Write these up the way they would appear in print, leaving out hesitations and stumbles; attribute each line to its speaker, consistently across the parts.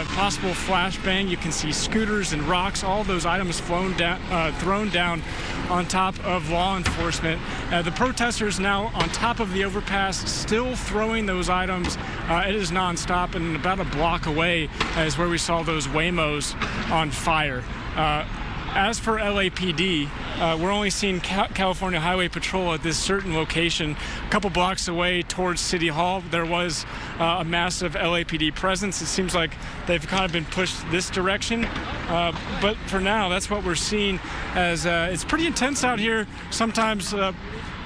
Speaker 1: possible flashbang. You can see scooters and rocks, all those items thrown down on top of law enforcement. The protesters now on top of the overpass, still throwing those items. It is nonstop, and about a block away is where we saw those Waymos on fire. As for LAPD, we're only seeing California Highway Patrol at this certain location. A couple blocks away towards City Hall, there was a massive LAPD presence. It seems like they've kind of been pushed this direction. But for now, that's what we're seeing, as it's pretty intense out here. Sometimes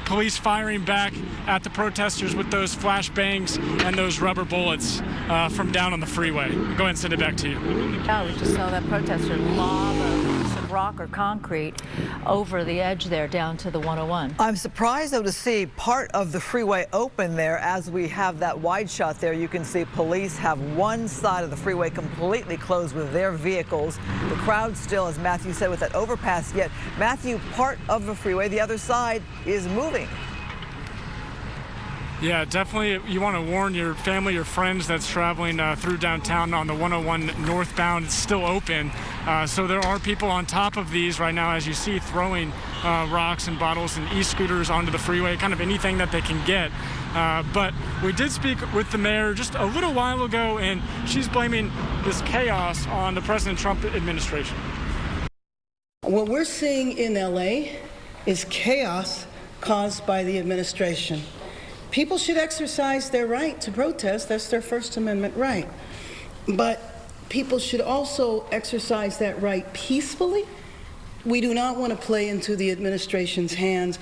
Speaker 1: police firing back at the protesters with those flashbangs and those rubber bullets from down on the freeway. Go ahead and send it back to you.
Speaker 2: Yeah, we just saw that protester lob a piece of rock or concrete over the edge there down to the 101.
Speaker 3: I'm surprised, though, to see part of the freeway open there. As we have that wide shot there, you can see police have one side of the freeway completely closed with their vehicles. The crowd still, as Matthew said, with that overpass, yet, Matthew, part of the freeway, the other side is moving.
Speaker 1: Yeah, definitely. You want to warn your family or friends that's traveling through downtown on the 101 northbound. It's still open. So there are people on top of these right now, as you see, throwing rocks and bottles and e-scooters onto the freeway, kind of anything that they can get. But we did speak with the mayor just a little while ago, and she's blaming this chaos on the President Trump administration.
Speaker 4: What we're seeing in LA is chaos caused by the administration. People should exercise their right to protest. That's their First Amendment right. But people should also exercise that right peacefully. We do not want to play into the administration's hands.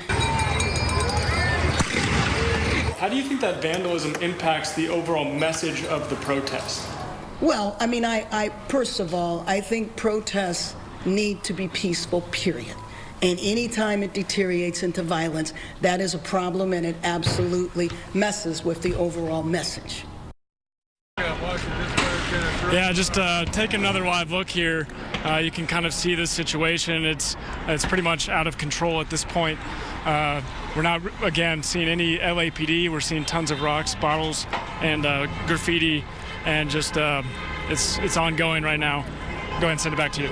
Speaker 1: How do you think that vandalism impacts the overall message of the protest?
Speaker 4: Well, I mean, first of all, I think protests need to be peaceful, period. And any time it deteriorates into violence, that is a problem, and it absolutely messes with the overall message.
Speaker 1: Yeah, just take another live look here. You can kind of see the situation. It's pretty much out of control at this point. We're not, again, seeing any LAPD. We're seeing tons of rocks, bottles, and graffiti, and just it's ongoing right now. Go ahead and send it back to you.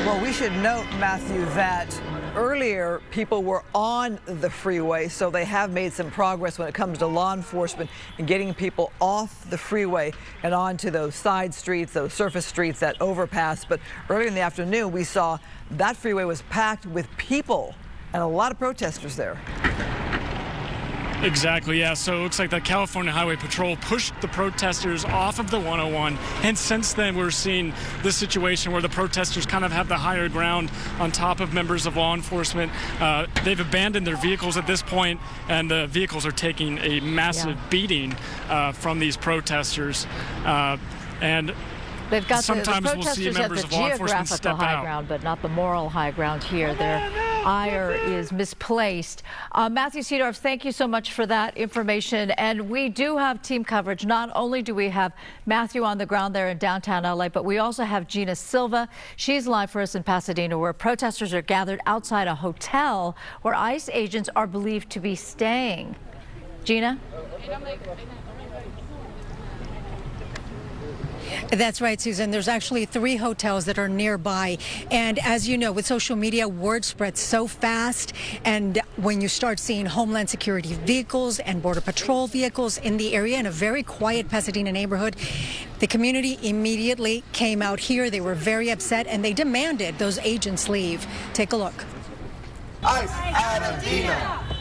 Speaker 3: Well, we should note, Matthew, that earlier people were on the freeway, so they have made some progress when it comes to law enforcement and getting people off the freeway and onto those side streets, those surface streets, that overpass. But earlier in the afternoon, we saw that freeway was packed with people and a lot of protesters there.
Speaker 1: Exactly, yeah. So it looks like the California Highway Patrol pushed the protesters off of the 101. And since then, we're seeing this situation where the protesters kind of have the higher ground on top of members of law enforcement. They've abandoned their vehicles at this point, and the vehicles are taking a massive beating from these protesters. And
Speaker 2: they've got
Speaker 1: sometimes
Speaker 2: the
Speaker 1: we'll see
Speaker 2: protesters
Speaker 1: members
Speaker 2: have the
Speaker 1: of law enforcement
Speaker 2: geographical
Speaker 1: step
Speaker 2: high
Speaker 1: out.
Speaker 2: ground, but not the moral high ground here. Their ire is misplaced. Matthew Seedorf, thank you so much for that information. And we do have team coverage. Not only do we have Matthew on the ground there in downtown LA, but we also have Gina Silva. She's live for us in Pasadena, where protesters are gathered outside a hotel where ICE agents are believed to be staying. Gina?
Speaker 5: That's right, Susan. There's actually 3 hotels that are nearby. And as you know, with social media, word spreads so fast. And when you start seeing Homeland Security vehicles and Border Patrol vehicles in the area, in a very quiet Pasadena neighborhood, the community immediately came out here. They were very upset, and they demanded those agents leave. Take a look.
Speaker 6: ICE Agitators!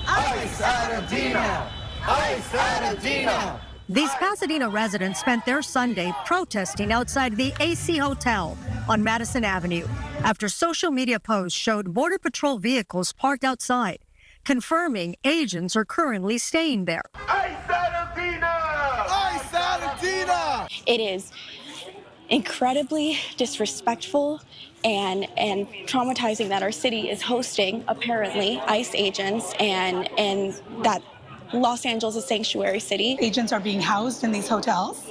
Speaker 6: ICE Agitators! ICE Agitators!
Speaker 7: These Pasadena residents spent their Sunday protesting outside the AC Hotel on Madison Avenue after social media posts showed Border Patrol vehicles parked outside, confirming agents are currently staying there.
Speaker 6: ICE Agitators! ICE Agitators!
Speaker 8: It is incredibly disrespectful and traumatizing that our city is hosting, apparently, ICE agents, and that Los Angeles is a sanctuary city.
Speaker 9: Agents are being housed in these hotels,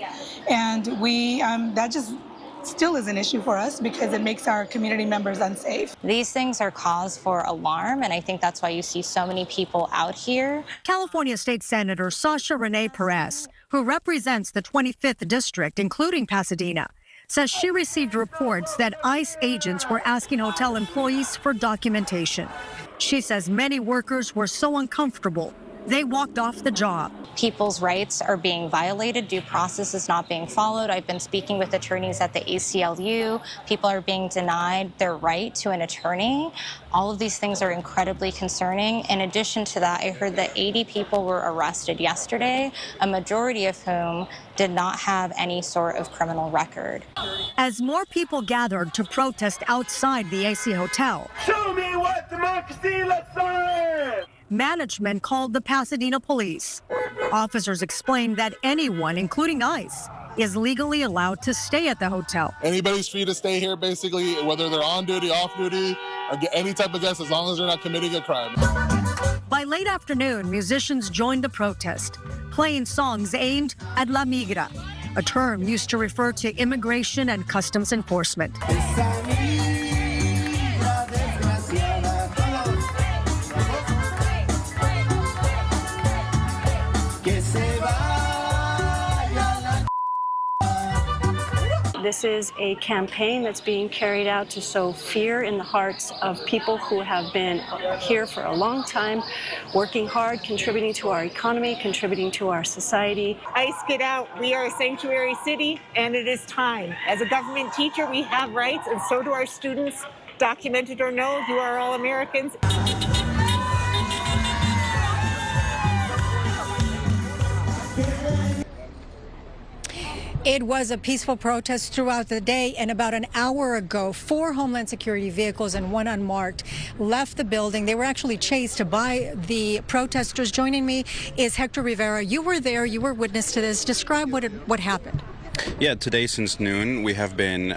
Speaker 9: and that just still is an issue for us because it makes our community members unsafe.
Speaker 10: These things are cause for alarm, and I think that's why you see so many people out here.
Speaker 7: California State Senator Sasha Renee Perez, who represents the 25th District, including Pasadena, says she received reports that ICE agents were asking hotel employees for documentation. She says many workers were so uncomfortable, they walked off the job.
Speaker 10: People's rights are being violated. Due process is not being followed. I've been speaking with attorneys at the ACLU. People are being denied their right to an attorney. All of these things are incredibly concerning. In addition to that, I heard that 80 people were arrested yesterday, a majority of whom did not have any sort of criminal record.
Speaker 7: As more people gathered to protest outside the ICE hotel,
Speaker 6: Show me what democracy looks like!
Speaker 7: management called the Pasadena police. Officers explained that anyone, including ICE, is legally allowed to stay at the hotel.
Speaker 11: Anybody's free to stay here, basically, whether they're on duty, off duty, or get any type of guest, as long as they're not committing a crime.
Speaker 7: By late afternoon, musicians joined the protest, playing songs aimed at La Migra, a term used to refer to immigration and customs enforcement.
Speaker 12: This is a campaign that's being carried out to sow fear in the hearts of people who have been here for a long time, working hard, contributing to our economy, contributing to our society.
Speaker 13: ICE, get out. We are a sanctuary city, and it is time. As a government teacher, we have rights, and so do our students. Documented or no, you are all Americans.
Speaker 5: It was a peaceful protest throughout the day, and about an hour ago, 4 Homeland Security vehicles and 1 unmarked left the building. They were actually chased by the protesters. Joining me is Hector Rivera. You were there. You were witness to this. Describe what happened.
Speaker 14: Yeah, today since noon, we have been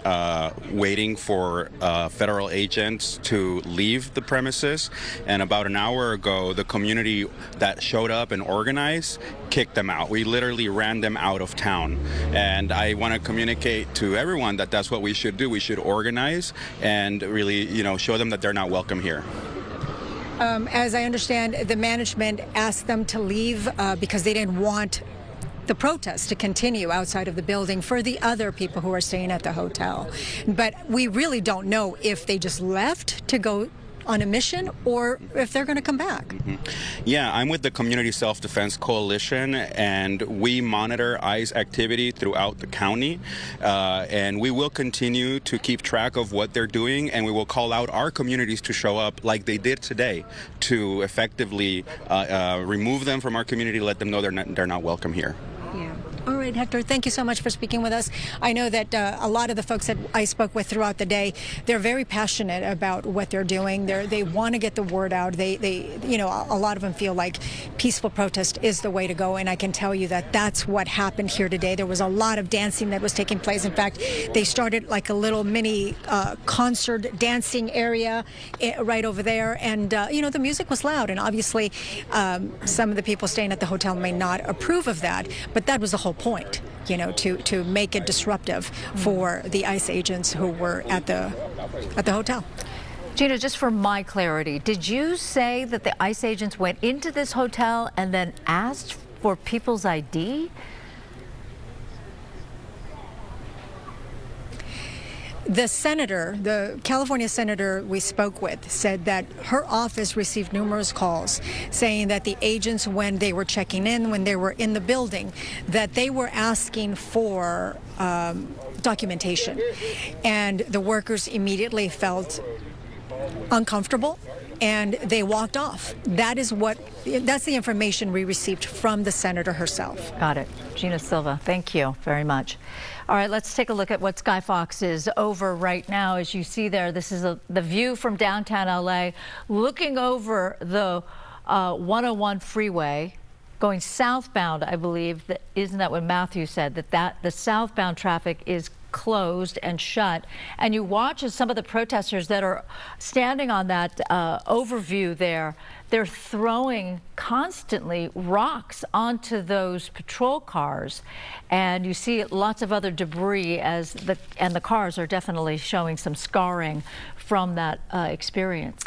Speaker 14: waiting for federal agents to leave the premises. And about an hour ago, the community that showed up and organized kicked them out. We literally ran them out of town. And I want to communicate to everyone that that's what we should do. We should organize and really, show them that they're not welcome here.
Speaker 5: As I understand, the management asked them to leave because they didn't want the protest to continue outside of the building for the other people who are staying at the hotel. But we really don't know if they just left to go on a mission or if they're going to come back.
Speaker 14: Mm-hmm. Yeah, I'm with the Community Self-Defense Coalition, and we monitor ICE activity throughout the county, and we will continue to keep track of what they're doing, and we will call out our communities to show up like they did today to effectively remove them from our community, let them know they're not welcome here.
Speaker 5: Yeah. All right, Hector, thank you so much for speaking with us. I know that a lot of the folks that I spoke with throughout the day, they're very passionate about what they're doing. They want to get the word out. A lot of them feel like peaceful protest is the way to go, and I can tell you that that's what happened here today. There was a lot of dancing that was taking place. In fact, they started like a little mini concert dancing area right over there, and the music was loud, and obviously some of the people staying at the hotel may not approve of that, but that was the whole point, to make it disruptive for the ICE agents who were at the hotel.
Speaker 2: Gina, just for my clarity, did you say that the ICE agents went into this hotel and then asked for people's ID?
Speaker 5: The California senator we spoke with said that her office received numerous calls saying that the agents, when they were checking in, when they were in the building, that they were asking for documentation. And the workers immediately felt uncomfortable and they walked off. That's the information we received from the senator herself.
Speaker 2: Got it. Gina Silva, thank you very much. All right, let's take a look at what Sky Fox is over right now. As you see there, this is the view from downtown LA, looking over the 101 freeway, going southbound, I believe. Isn't that what Matthew said, that the southbound traffic is closed and shut, and you watch as some of the protesters that are standing on that overview there, they're throwing constantly rocks onto those patrol cars, and you see lots of other debris and the cars are definitely showing some scarring from that experience.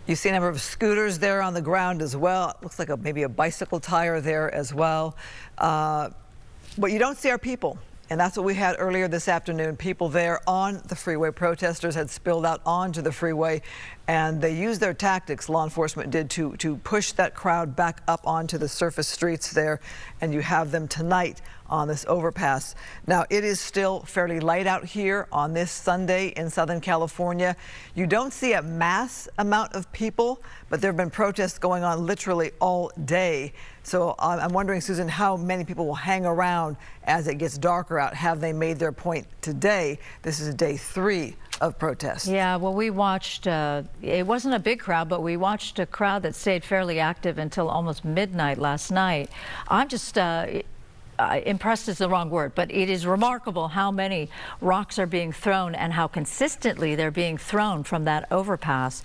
Speaker 3: You see a number of scooters there on the ground as well. It looks like maybe a bicycle tire there as well. What you don't see are people. And that's what we had earlier this afternoon. People there on the freeway, protesters had spilled out onto the freeway, and they used their tactics, law enforcement did, to push that crowd back up onto the surface streets there. And you have them tonight on this overpass. Now, it is still fairly light out here on this Sunday in Southern California. You don't see a mass amount of people, but there have been protests going on literally all day. So I'm wondering, Susan, how many people will hang around as it gets darker out? Have they made their point today? This is day 3 of protests.
Speaker 2: Yeah, well, we watched, it wasn't a big crowd, but we watched a crowd that stayed fairly active until almost midnight last night. I'm just impressed is the wrong word, but it is remarkable how many rocks are being thrown and how consistently they're being thrown from that overpass.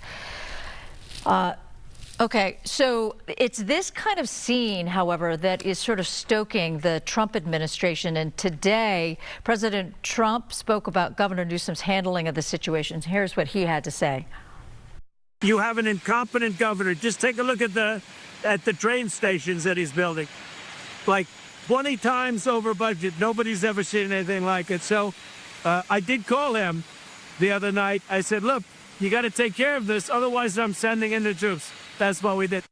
Speaker 2: Okay, so it's this kind of scene, however, that is sort of stoking the Trump administration. And today, President Trump spoke about Governor Newsom's handling of the situation. Here's what he had to say.
Speaker 15: You have an incompetent governor. Just take a look at the train stations that he's building. Like 20 times over budget. Nobody's ever seen anything like it. So I did call him the other night. I said, look, you got to take care of this. Otherwise, I'm sending in the troops. That's what we did.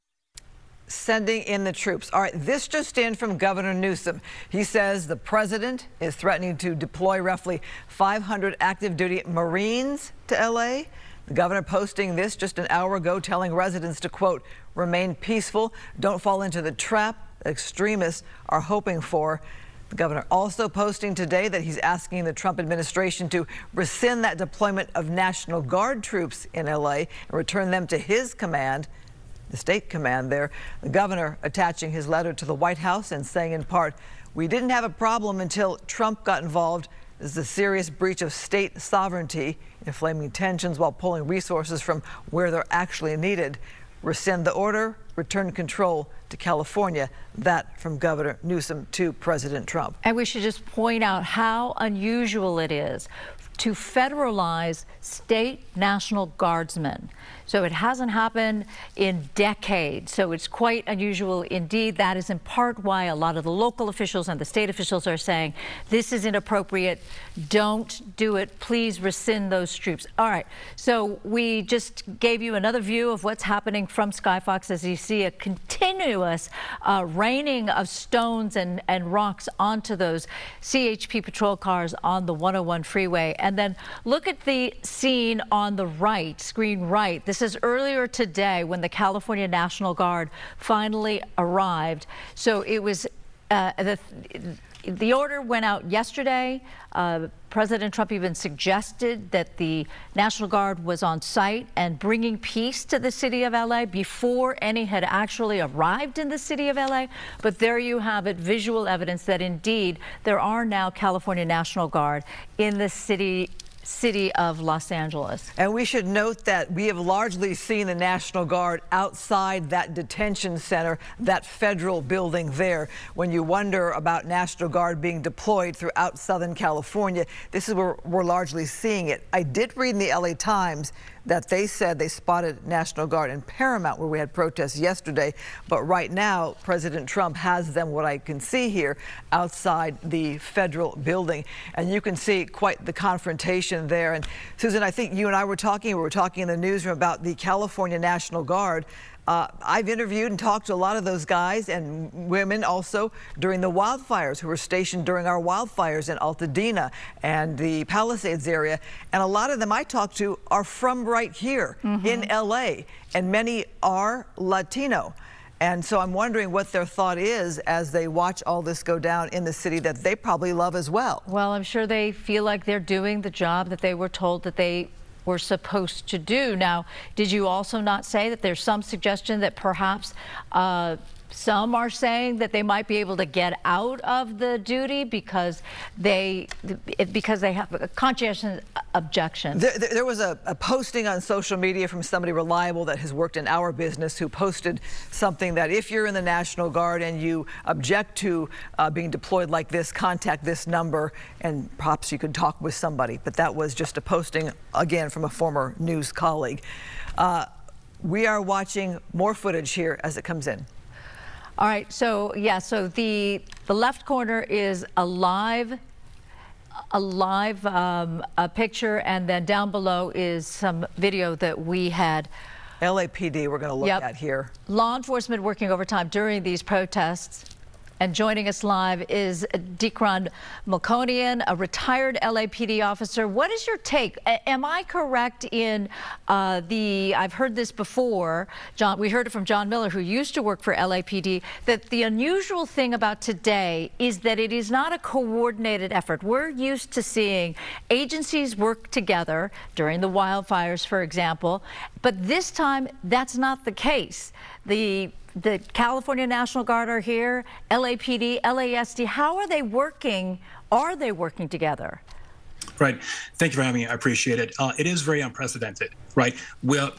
Speaker 3: Sending in the troops. All right, this just in from Governor Newsom. He says the president is threatening to deploy roughly 500 active duty Marines to LA. The governor posting this just an hour ago, telling residents to, quote, remain peaceful, don't fall into the trap that extremists are hoping for. The governor also posting today that he's asking the Trump administration to rescind that deployment of National Guard troops in LA and return them to his command, the state command there. The governor attaching his letter to the White House and saying in part, we didn't have a problem until Trump got involved. This is a serious breach of state sovereignty, inflaming tensions while pulling resources from where they're actually needed. Rescind the order, return control to California. That from Governor Newsom to President Trump.
Speaker 2: And we should just point out how unusual it is to federalize state National Guardsmen. So it hasn't happened in decades. So it's quite unusual indeed. That is in part why a lot of the local officials and the state officials are saying this is inappropriate. Don't do it. Please rescind those troops. All right. So we just gave you another view of what's happening from Skyfox as you see a continuous raining of stones and rocks onto those CHP patrol cars on the 101 freeway. And then look at the scene on the right, screen right. This is earlier today when the California National Guard finally arrived. So it was the order went out yesterday. President Trump even suggested that the National Guard was on site and bringing peace to the city of LA before any had actually arrived in the city of LA. But there you have it, visual evidence that indeed there are now California National Guard in the city of Los Angeles.
Speaker 3: And we should note that we have largely seen the National Guard outside that detention center, that federal building there. When you wonder about National Guard being deployed throughout Southern California, this is where we're largely seeing it. I did read in the LA Times that they said they spotted National Guard in Paramount, where we had protests yesterday. But right now, President Trump has them, what I can see here, outside the federal building. And you can see quite the confrontation there. And Susan, I think you and I were talking in the newsroom about the California National Guard. I've interviewed and talked to a lot of those guys and women also during the wildfires who were stationed during our wildfires in Altadena and the Palisades area. And a lot of them I talked to are from right here in LA, and many are Latino. And so I'm wondering what their thought is as they watch all this go down in the city that they probably love as well.
Speaker 2: Well, I'm sure they feel like they're doing the job that they were told that they were supposed to do. Now, did you also not say that there's some suggestion that perhaps some are saying that they might be able to get out of the duty because they have a conscientious objection?
Speaker 3: There was a posting on social media from somebody reliable that has worked in our business who posted something that if you're in the National Guard and you object to being deployed like this, contact this number and perhaps you could talk with somebody. But that was just a posting, again, from a former news colleague. We are watching more footage here as it comes in.
Speaker 2: All right, so yeah, so the left corner is a live a live picture, and then down below is some video that we had.
Speaker 3: LAPD we're going to look at here.
Speaker 2: Law enforcement working overtime during these protests. And joining us live is Dekron Melkonian, a retired LAPD officer. What is your take? Am I correct in I've heard this before, John, we heard it from John Miller, who used to work for LAPD, that the unusual thing about today is that it is not a coordinated effort. We're used to seeing agencies work together during the wildfires, for example, but this time that's not the case. The California National Guard are here, LAPD, LASD. How are they working? Are they working together?
Speaker 16: Right. Thank you for having me. I appreciate it. It is very unprecedented, right? Well,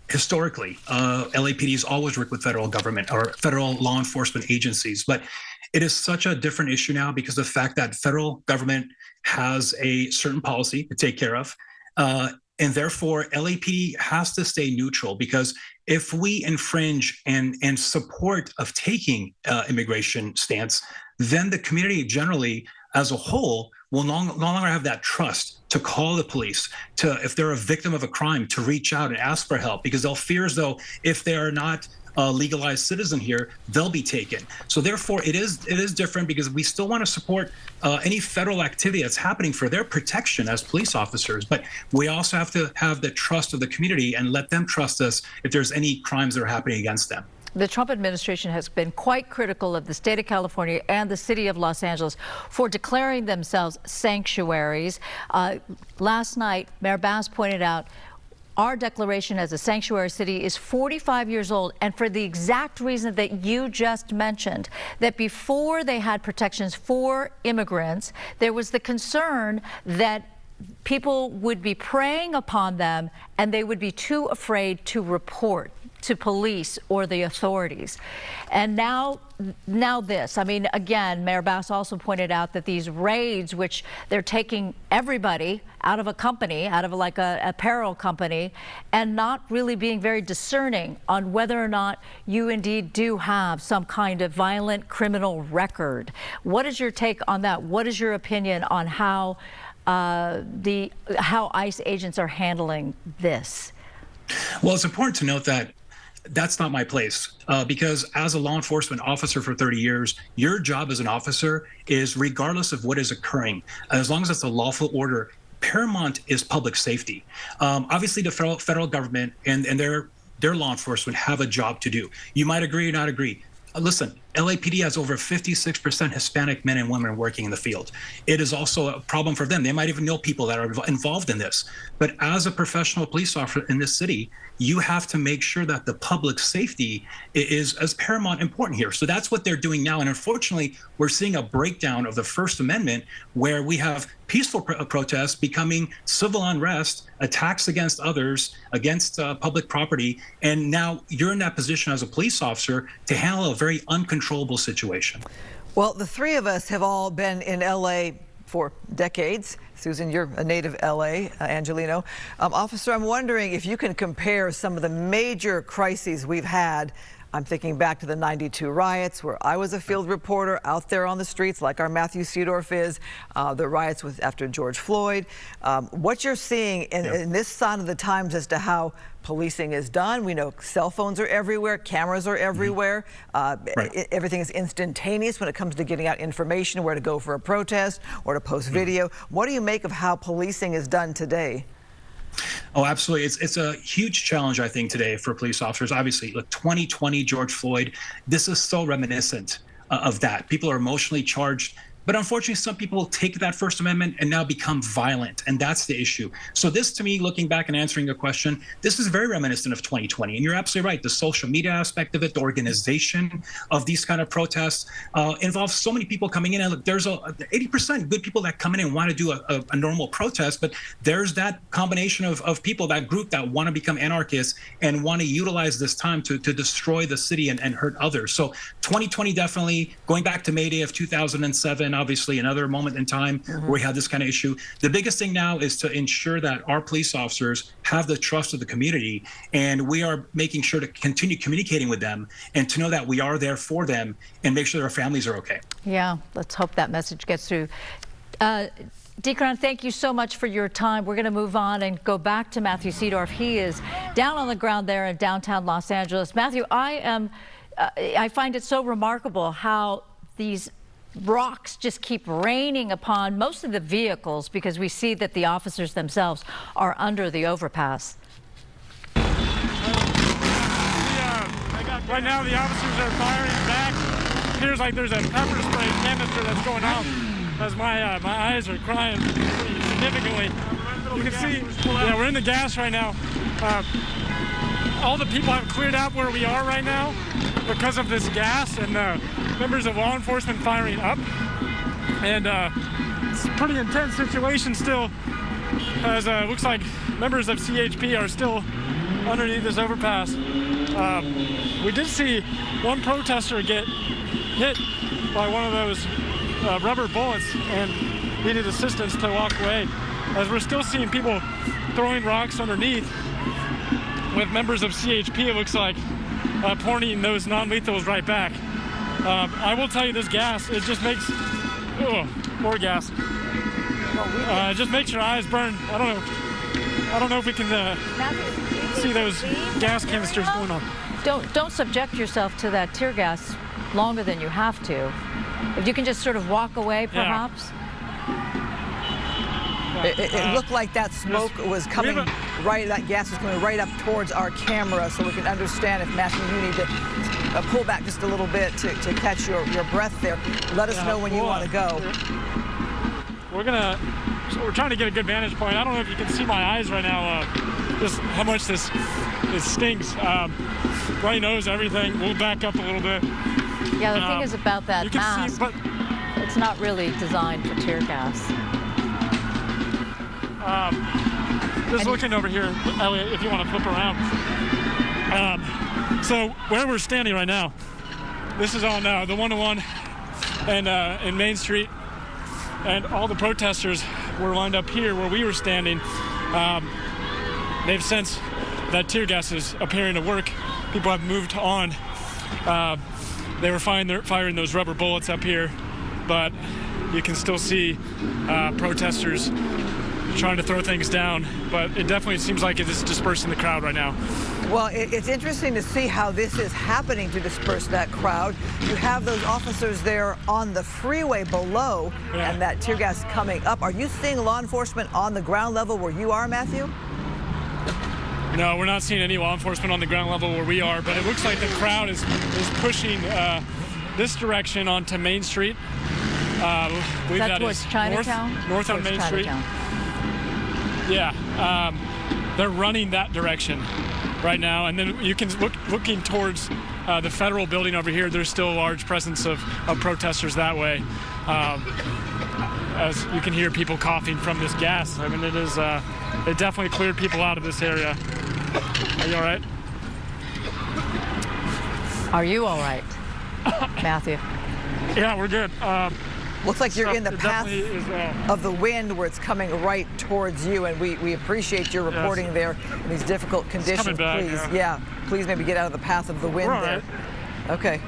Speaker 16: historically, LAPD has always worked with federal government or federal law enforcement agencies, but it is such a different issue now because of the fact that federal government has a certain policy to take care of. And therefore, LAPD has to stay neutral, because if we infringe and support of taking immigration stance, then the community generally as a whole will no longer have that trust to call the police, to, if they're a victim of a crime, to reach out and ask for help, because they'll fear as though if they are not a legalized citizen here, they'll be taken. So therefore, it is different, because we still want to support any federal activity that's happening for their protection as police officers. But we also have to have the trust of the community and let them trust us if there's any crimes that are happening against them.
Speaker 2: The Trump administration has been quite critical of the state of California and the city of Los Angeles for declaring themselves sanctuaries. Last night, Mayor Bass pointed out our declaration as a sanctuary city is 45 years old, and for the exact reason that you just mentioned, that before they had protections for immigrants, there was the concern that people would be preying upon them and they would be too afraid to report to police or the authorities. And now this, I mean, again, Mayor Bass also pointed out that these raids, which they're taking everybody out of a company, out of like a apparel company, and not really being very discerning on whether or not you indeed do have some kind of violent criminal record. What is your take on that? What is your opinion on how how ICE agents are handling this?
Speaker 16: Well, it's important to note that that's not my place, because as a law enforcement officer for 30 years, your job as an officer is, regardless of what is occurring, as long as it's a lawful order, paramount is public safety. Obviously, the federal government and their law enforcement have a job to do. You might agree or not agree. Listen, LAPD has over 56% Hispanic men and women working in the field. It is also a problem for them. They might even know people that are involved in this. But as a professional police officer in this city, you have to make sure that the public safety is as paramount important here. So that's what they're doing now. And unfortunately, we're seeing a breakdown of the First Amendment, where we have peaceful protests becoming civil unrest, attacks against others, against public property. And now you're in that position as a police officer to handle a very uncontrollable situation.
Speaker 3: Well, the three of us have all been in LA for decades. Susan, you're a native LA, Angelino. Officer, I'm wondering if you can compare some of the major crises we've had. I'm thinking back to the '92 riots, where I was a field reporter out there on the streets, like our Matthew Seedorf is, the riots after George Floyd. What you're seeing in this sign of the times as to how policing is done. We know cell phones are everywhere, cameras are everywhere. Everything is instantaneous when it comes to getting out information, where to go for a protest or to post video. What do you make of how policing is done today?
Speaker 16: Oh, absolutely. It's a huge challenge, I think, today for police officers. Obviously, look, 2020, George Floyd, this is so reminiscent of that. People are emotionally charged. But unfortunately, some people take that First Amendment and now become violent, and that's the issue. So this, to me, looking back and answering your question, this is very reminiscent of 2020. And you're absolutely right. The social media aspect of it, the organization of these kind of protests involves so many people coming in. And look, there's 80% good people that come in and want to do a normal protest, but there's that combination of people, that group that want to become anarchists and want to utilize this time to destroy the city and hurt others. So 2020, definitely, going back to May Day of 2007, obviously another moment in time where we had this kind of issue. The biggest thing now is to ensure that our police officers have the trust of the community, and we are making sure to continue communicating with them and to know that we are there for them and make sure their families are okay.
Speaker 2: Yeah, let's hope that message gets through. Deacon, thank you so much for your time. We're going to move on and go back to Matthew Seedorf. He is down on the ground there in downtown Los Angeles. Matthew, I find it so remarkable how these rocks just keep raining upon most of the vehicles because we see that the officers themselves are under the overpass.
Speaker 1: Right now, the officers are firing back. It appears like there's a pepper spray canister that's going off as my eyes are crying pretty significantly. You can see, yeah, we're in the gas right now. All the people have cleared out where we are right now because of this gas and members of law enforcement firing up. And it's a pretty intense situation still, as it looks like members of CHP are still underneath this overpass. We did see one protester get hit by one of those rubber bullets and needed assistance to walk away, as we're still seeing people throwing rocks underneath with members of CHP, it looks like, pointing those non-lethals right back. I will tell you, this gas, it just makes, more gas. It just makes your eyes burn. I don't know if we can see those gas canisters going on.
Speaker 2: Don't subject yourself to that tear gas longer than you have to. If you can just sort of walk away, perhaps.
Speaker 3: Yeah. It looked like that smoke was coming that gas was coming right up towards our camera, so we can understand if, Matthew, you need to pull back just a little bit to catch your breath there. Let us know when you want to go.
Speaker 1: We're trying to get a good vantage point. I don't know if you can see my eyes right now, just how much this stings. Runny nose, everything. We'll back up a little bit.
Speaker 2: Yeah, the thing is about that mask, it's not really designed for tear gas.
Speaker 1: Just looking over here, Elliot, if you want to flip around. So where we're standing right now, this is on the 101 and in Main Street, and all the protesters were lined up here where we were standing. They've sensed that tear gas is appearing to work. People have moved on. They were firing those rubber bullets up here, but you can still see protesters trying to throw things down, but it definitely seems like it is dispersing the crowd right now.
Speaker 3: Well, it's interesting to see how this is happening to disperse that crowd. You have those officers there on the freeway below, and that tear gas coming up. Are you seeing law enforcement on the ground level where you are, Matthew?
Speaker 1: No, we're not seeing any law enforcement on the ground level where we are, but it looks like the crowd is pushing this direction onto Main Street. I believe that
Speaker 2: towards
Speaker 1: is
Speaker 2: Chinatown?
Speaker 1: North on Main Street. Yeah, they're running that direction right now, and then you can looking towards the federal building over here. There's still a large presence of protesters that way. As you can hear people coughing from this gas. I mean, it definitely cleared people out of this area. Are you all right?
Speaker 2: Are you all right, Matthew?
Speaker 1: Yeah, we're good.
Speaker 3: Looks like you're in the path of the wind where it's coming right towards you, and we appreciate your reporting there in these difficult conditions. Please, please maybe get out of the path of the wind there. Right. Okay.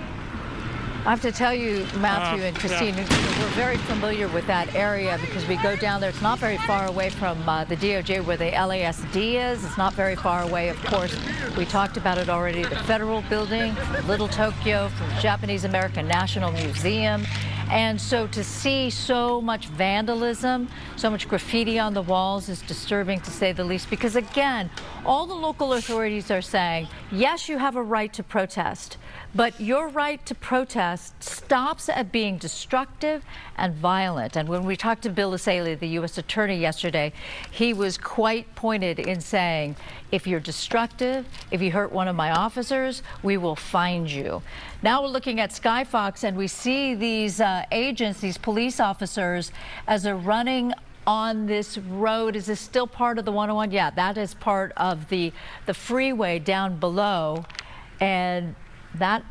Speaker 2: I have to tell you, Matthew and Christine, we're very familiar with that area because we go down there. It's not very far away from the DOJ where the LASD is. It's not very far away, of course. We talked about it already. The federal building, Little Tokyo, from the Japanese American National Museum. And so to see so much vandalism, so much graffiti on the walls is disturbing, to say the least, because again, all the local authorities are saying, yes, you have a right to protest, but your right to protest stops at being destructive and violent. And when we talked to Bill Escalate, the U.S. Attorney, yesterday, he was quite pointed in saying, if you're destructive, if you hurt one of my officers, we will find you. Now we're looking at Skyfox, and we see these agents, these police officers, as they're running on this road. Is this still part of the 101? Yeah, that is part of the freeway down below. And that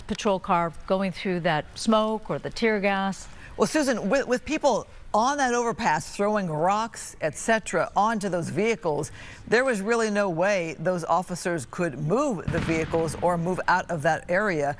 Speaker 2: patrol car going through that smoke or the tear gas.
Speaker 3: Well, Susan, with people on that overpass throwing rocks, etc., onto those vehicles, there was really no way those officers could move the vehicles or move out of that area.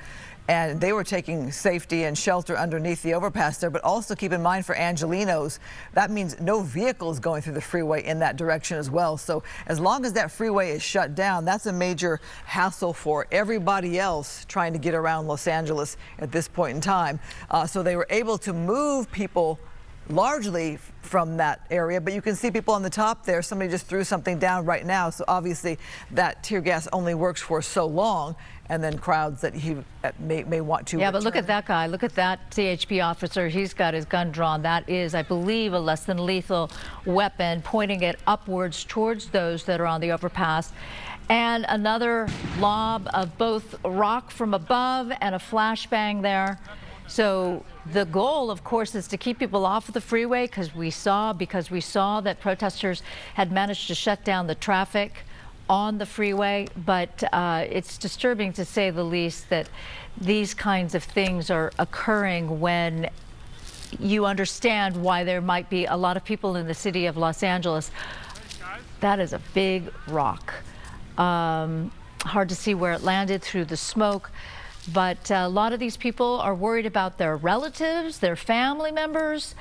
Speaker 3: and they were taking safety and shelter underneath the overpass there. But also keep in mind for Angelenos, that means no vehicles going through the freeway in that direction as well. So as long as that freeway is shut down, that's a major hassle for everybody else trying to get around Los Angeles at this point in time. So they were able to move people largely from that area, but you can see people on the top there. Somebody just threw something down right now, so obviously that tear gas only works for so long, and then crowds that he may want to return.
Speaker 2: But look at that guy. Look at that CHP officer. He's got his gun drawn. That is, I believe, a less than lethal weapon, pointing it upwards towards those that are on the overpass. And another lob of both rock from above and a flashbang there. So the goal, of course, is to keep people off of the freeway because we saw that protesters had managed to shut down the traffic on the freeway. But it's disturbing, to say the least, that these kinds of things are occurring when you understand why there might be a lot of people in the city of Los Angeles. That is a big rock. Hard to see where it landed through the smoke. But a lot of these people are worried about their relatives, their family members,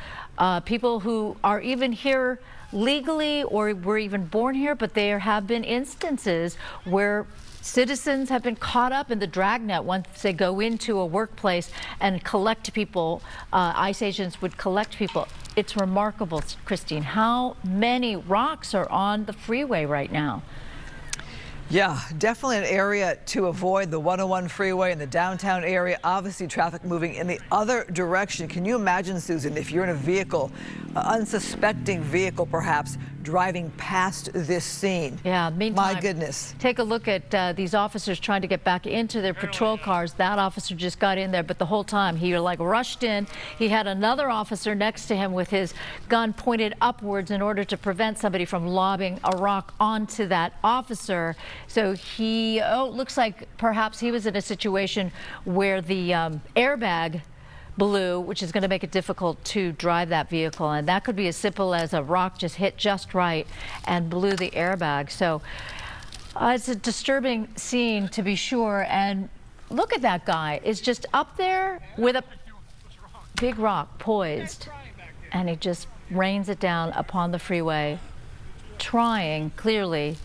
Speaker 2: people who are even here legally or were even born here, but there have been instances where citizens have been caught up in the dragnet once they go into a workplace and collect people. ICE agents would collect people. It's remarkable, Christine, how many rocks are on the freeway right now.
Speaker 3: Yeah, definitely an area to avoid, the 101 freeway in the downtown area. Obviously, traffic moving in the other direction. Can you imagine, Susan, if you're in a vehicle, unsuspecting vehicle perhaps, driving past this scene?
Speaker 2: Yeah, meantime,
Speaker 3: my goodness.
Speaker 2: Take a look at these officers trying to get back into their patrol cars. That officer just got in there, but the whole time he rushed in. He had another officer next to him with his gun pointed upwards in order to prevent somebody from lobbing a rock onto that officer. So he, looks like perhaps he was in a situation where the airbag blew, which is going to make it difficult to drive that vehicle. And that could be as simple as a rock just hit just right and blew the airbag. So it's a disturbing scene, to be sure. And look at that guy. Is just up there with a big rock poised, and he just rains it down upon the freeway, trying clearly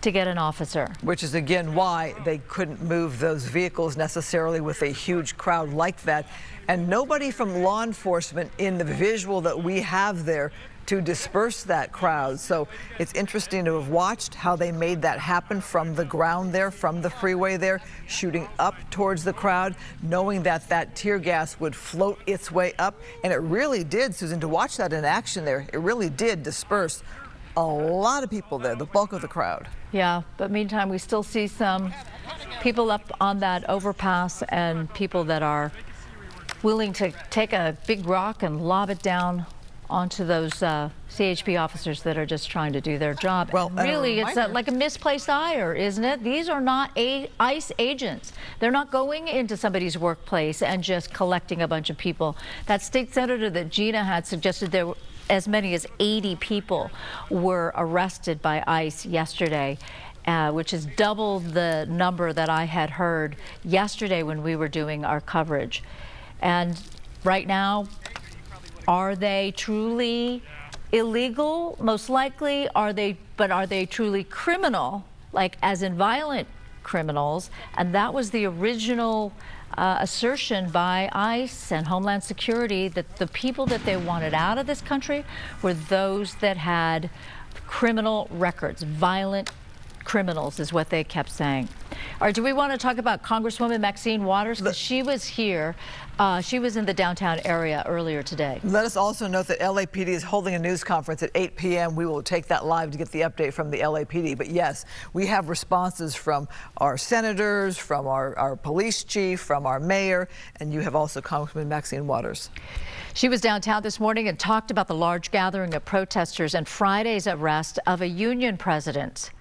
Speaker 2: to get an officer.
Speaker 3: Which is again why they couldn't move those vehicles necessarily with a huge crowd like that. And nobody from law enforcement in the visual that we have there to disperse that crowd. So it's interesting to have watched how they made that happen from the ground there, from the freeway there, shooting up towards the crowd, knowing that that tear gas would float its way up. And it really did, Susan, to watch that in action there, it really did disperse a lot of people there, the bulk of the crowd.
Speaker 2: Yeah, but meantime, we still see some people up on that overpass and people that are willing to take a big rock and lob it down onto those CHP officers that are just trying to do their job. Well, really, it's like a misplaced ire, isn't it? These are not ICE agents. They're not going into somebody's workplace and just collecting a bunch of people. That state senator that Gina had suggested there were as many as 80 people were arrested by ICE yesterday, which is double the number that I had heard yesterday when we were doing our coverage. And right now, are they truly illegal? Most likely. But are they truly criminal, like as in violent criminals? And that was the original assertion by ICE and Homeland Security, that the people that they wanted out of this country were those that had criminal records. Violent criminals is what they kept saying. All right, do we want to talk about Congresswoman Maxine Waters? Because she was here. She was in the downtown area earlier today.
Speaker 3: Let us also note that LAPD is holding a news conference at 8 p.m. We will take that live to get the update from the LAPD. But yes, we have responses from our senators, from our police chief, from our mayor, and you have also Congresswoman Maxine Waters.
Speaker 2: She was downtown this morning and talked about the large gathering of protesters and Friday's arrest of a union president.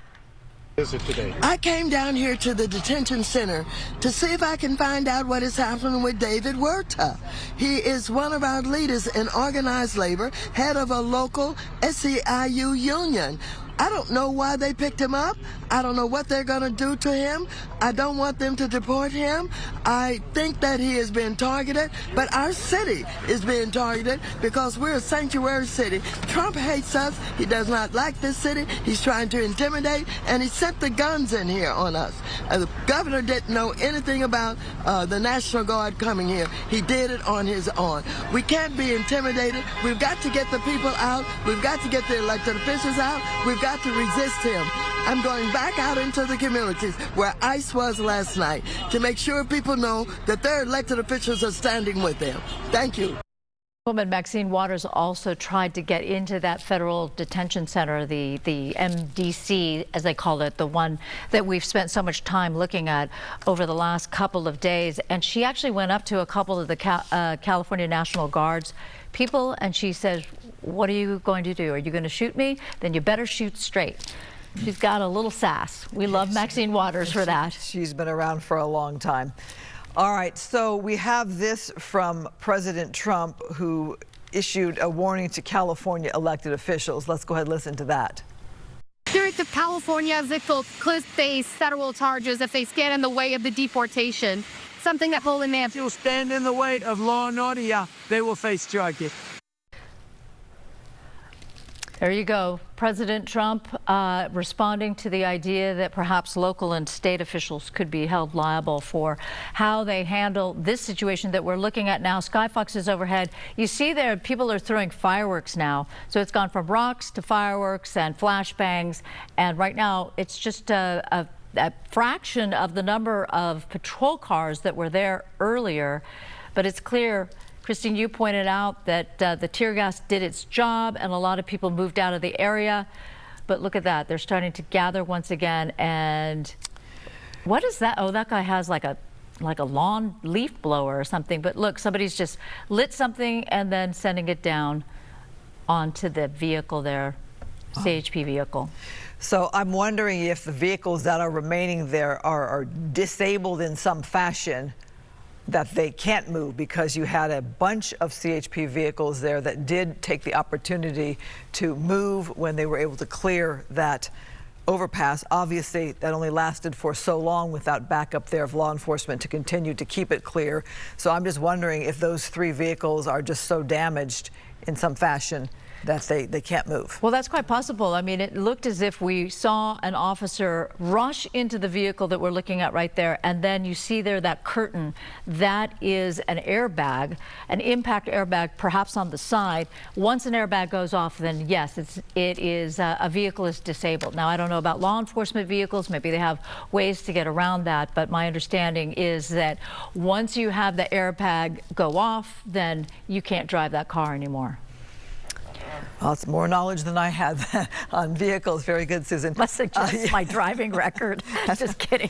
Speaker 17: I came down here to the detention center to see if I can find out what is happening with David Huerta. He is one of our leaders in organized labor, head of a local SEIU union. I don't know why they picked him up. I don't know what they're going to do to him. I don't want them to deport him. I think that he is being targeted, but our city is being targeted because we're a sanctuary city. Trump hates us. He does not like this city. He's trying to intimidate, and he sent the guns in here on us. The governor didn't know anything about the National Guard coming here. He did it on his own. We can't be intimidated. We've got to get the people out. We've got to get the elected officials out. We've got to resist him. I'm going back out into the communities where ICE was last night to make sure people know that their elected officials are standing with them. Thank you.
Speaker 2: Woman Maxine Waters also tried to get into that federal detention center, the MDC, as they call it, the one that we've spent so much time looking at over the last couple of days. And she actually went up to a couple of the California National Guard's people, and she says, "What are you going to do? Are you going to shoot me? Then you better shoot straight." She's got a little sass. We love Maxine Waters for that.
Speaker 3: She's been around for a long time. All right, so we have this from President Trump, who issued a warning to California elected officials. Let's go ahead and listen to that.
Speaker 18: District of California could face federal charges if they stand in the way of the deportation. Something that Poland man
Speaker 15: will stand in the way of law and order. Yeah, they will face charges.
Speaker 2: There you go. President Trump responding to the idea that perhaps local and state officials could be held liable for how they handle this situation that we're looking at now. Skyfox is overhead. You see there, people are throwing fireworks now. So it's gone from rocks to fireworks and flashbangs. And right now, it's just a fraction of the number of patrol cars that were there earlier. But it's clear, Christine, you pointed out that the tear gas did its job and a lot of people moved out of the area. But look at that. They're starting to gather once again. And what is that? Oh, that guy has like a lawn leaf blower or something. But look, somebody's just lit something and then sending it down onto the vehicle there, CHP vehicle.
Speaker 3: So I'm wondering if the vehicles that are remaining there are disabled in some fashion, that they can't move, because you had a bunch of CHP vehicles there that did take the opportunity to move when they were able to clear that overpass. Obviously, that only lasted for so long without backup there of law enforcement to continue to keep it clear. So I'm just wondering if those 3 vehicles are just so damaged in some fashion that they can't move.
Speaker 2: Well, that's quite possible. I mean, it looked as if we saw an officer rush into the vehicle that we're looking at right there, and then you see there that curtain. That is an airbag, an impact airbag, perhaps on the side. Once an airbag goes off, then yes, it is a vehicle is disabled. Now, I don't know about law enforcement vehicles. Maybe they have ways to get around that, but my understanding is that once you have the airbag go off, then you can't drive that car anymore.
Speaker 3: Well, it's more knowledge than I had on vehicles. Very good, Susan.
Speaker 2: Must suggest my driving record. Just kidding.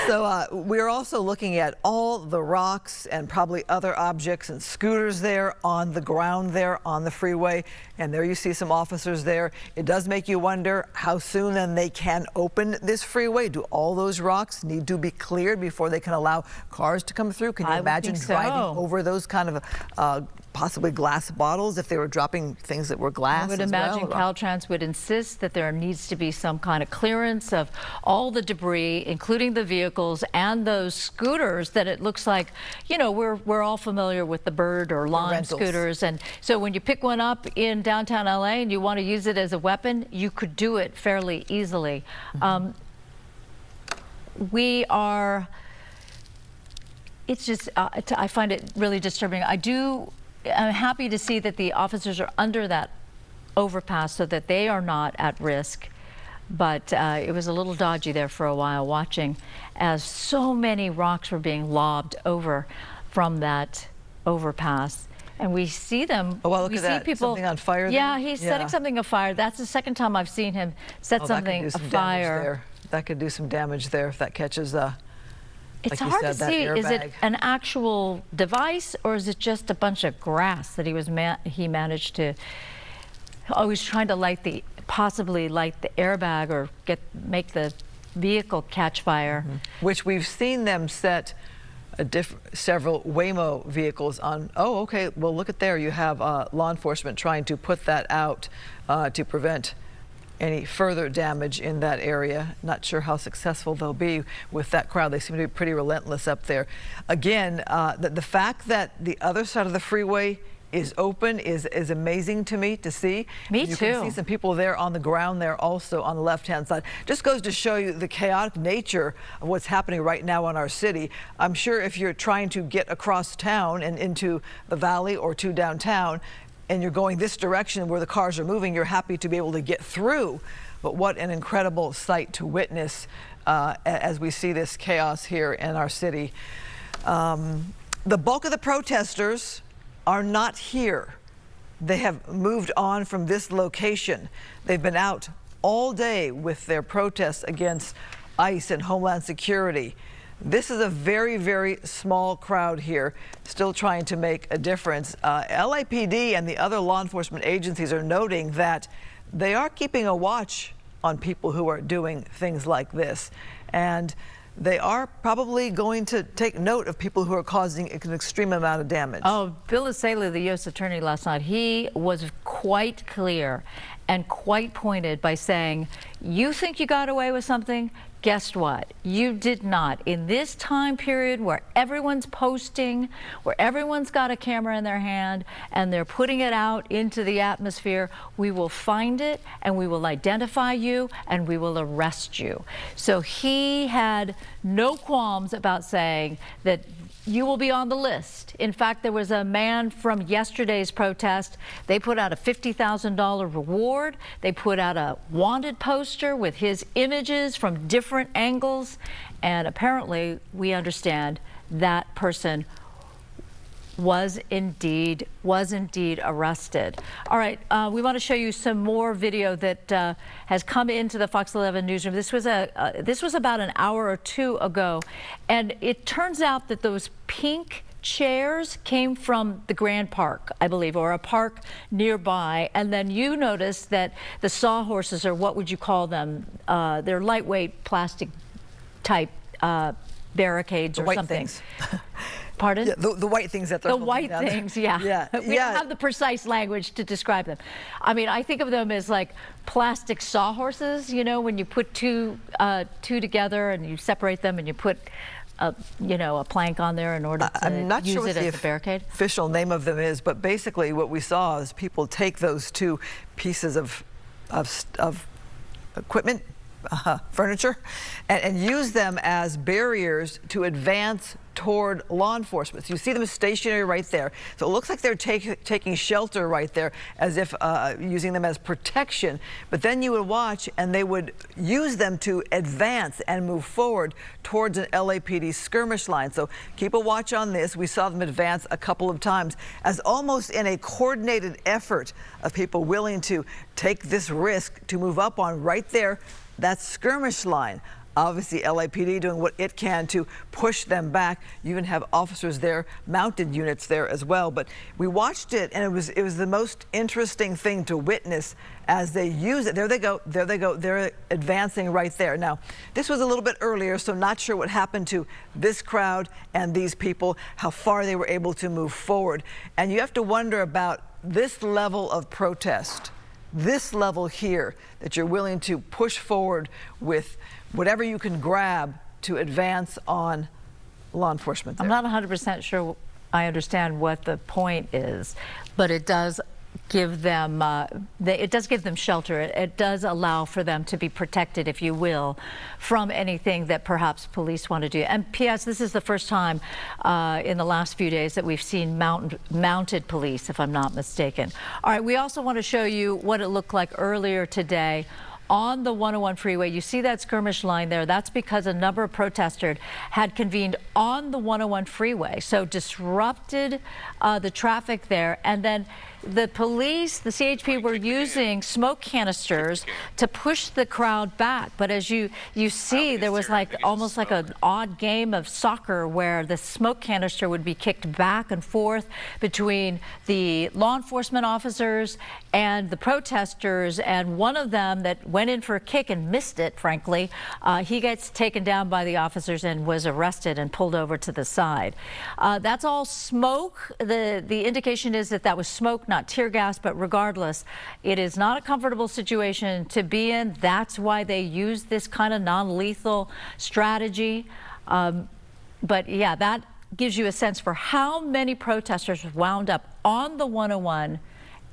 Speaker 3: So we're also looking at all the rocks and probably other objects and scooters there on the ground there on the freeway. And there you see some officers there. It does make you wonder how soon then they can open this freeway. Do all those rocks need to be cleared before they can allow cars to come through? Can you imagine driving over those kind of possibly glass bottles if they were dropping things that were glass?
Speaker 2: I would imagine Caltrans would insist that there needs to be some kind of clearance of all the debris, including the vehicles and those scooters that it looks like, you know, we're all familiar with the Bird or Lime scooters. And so when you pick one up in downtown LA and you want to use it as a weapon, you could do it fairly easily. It's just, I find it really disturbing. I'm happy to see that the officers are under that overpass so that they are not at risk. But it was a little dodgy there for a while watching as so many rocks were being lobbed over from that overpass. And we see them.
Speaker 3: Oh, well, look at that. People, something on fire there?
Speaker 2: Yeah, he's setting something afire. That's the second time I've seen him set something afire.
Speaker 3: That could do some damage there if that catches
Speaker 2: It's hard to see. Is it an actual device or is it just a bunch of grass that he managed to? Oh, he was trying to possibly light the airbag or make the vehicle catch fire.
Speaker 3: Which we've seen them set several Waymo vehicles on. Oh, okay. Well, look at there. You have law enforcement trying to put that out to prevent any further damage in that area. Not sure how successful they'll be with that crowd. They seem to be pretty relentless up there. Again, the fact that the other side of the freeway is open is amazing to me to see.
Speaker 2: Me
Speaker 3: too. You can see some people there on the ground there also on the left-hand side. Just goes to show you the chaotic nature of what's happening right now in our city. I'm sure if you're trying to get across town and into the valley or to downtown, and you're going this direction where the cars are moving, you're happy to be able to get through. But what an incredible sight to witness as we see this chaos here in our city. The bulk of the protesters are not here. They have moved on from this location. They've been out all day with their protests against ICE and Homeland Security. This is a very, very small crowd here, still trying to make a difference. LAPD and the other law enforcement agencies are noting that they are keeping a watch on people who are doing things like this. And they are probably going to take note of people who are causing an extreme amount of damage.
Speaker 2: Oh, Bill Escalate, the U.S. Attorney last night, he was quite clear and quite pointed by saying, you think you got away with something? Guess what? You did not. In this time period where everyone's posting, where everyone's got a camera in their hand and they're putting it out into the atmosphere, we will find it and we will identify you and we will arrest you. So he had no qualms about saying that you will be on the list. In fact, there was a man from yesterday's protest. They put out a $50,000 reward. They put out a wanted poster with his images from different angles. And apparently, we understand that person was indeed arrested. All right, we want to show you some more video that has come into the Fox 11 newsroom. This was about an hour or two ago, and it turns out that those pink chairs came from the Grand Park, I believe, or a park nearby. And then you notice that the sawhorses, or what would you call them? They're lightweight plastic type barricades or something. Things. Pardon?
Speaker 3: Yeah, the white things that they're
Speaker 2: the white things, yeah. We don't have the precise language to describe them. I mean, I think of them as like plastic sawhorses, you know, when you put two together and you separate them and you put a plank on there in order to
Speaker 3: I'm not
Speaker 2: use
Speaker 3: sure
Speaker 2: it
Speaker 3: what
Speaker 2: as
Speaker 3: the
Speaker 2: a barricade.
Speaker 3: Official name of them is, but basically what we saw is people take those two pieces of equipment, furniture, and use them as barriers to advance toward law enforcement. So you see them stationary right there. So it looks like they're taking shelter right there, as if using them as protection. But then you would watch and they would use them to advance and move forward towards an LAPD skirmish line. So keep a watch on this. We saw them advance a couple of times as almost in a coordinated effort of people willing to take this risk to move up on right there, that skirmish line. Obviously, LAPD doing what it can to push them back. You even have officers there, mounted units there as well. But we watched it, and it was the most interesting thing to witness as they use it. There they go. There they go. They're advancing right there. Now, this was a little bit earlier, so not sure what happened to this crowd and these people, how far they were able to move forward. And you have to wonder about this level of protest, this level here, that you're willing to push forward with whatever you can grab to advance on law enforcement there.
Speaker 2: I'm not 100% sure I understand what the point is, but it does give them shelter. It does allow for them to be protected, if you will, from anything that perhaps police want to do. And P.S., this is the first time in the last few days that we've seen mounted police, if I'm not mistaken. All right, we also want to show you what it looked like earlier today on the 101 freeway. You see that skirmish line there. That's because a number of protesters had convened on the 101 freeway, so disrupted the traffic there. And then the police, the CHP, were using smoke canisters to push the crowd back. But as you see, there was like almost like an odd game of soccer where the smoke canister would be kicked back and forth between the law enforcement officers and the protesters. And one of them that went in for a kick and missed it, frankly, he gets taken down by the officers and was arrested and pulled over to the side. That's all smoke. The indication is that was smoke, not tear gas, but regardless, it is not a comfortable situation to be in. That's why they use this kind of non-lethal strategy. But yeah, that gives you a sense for how many protesters wound up on the 101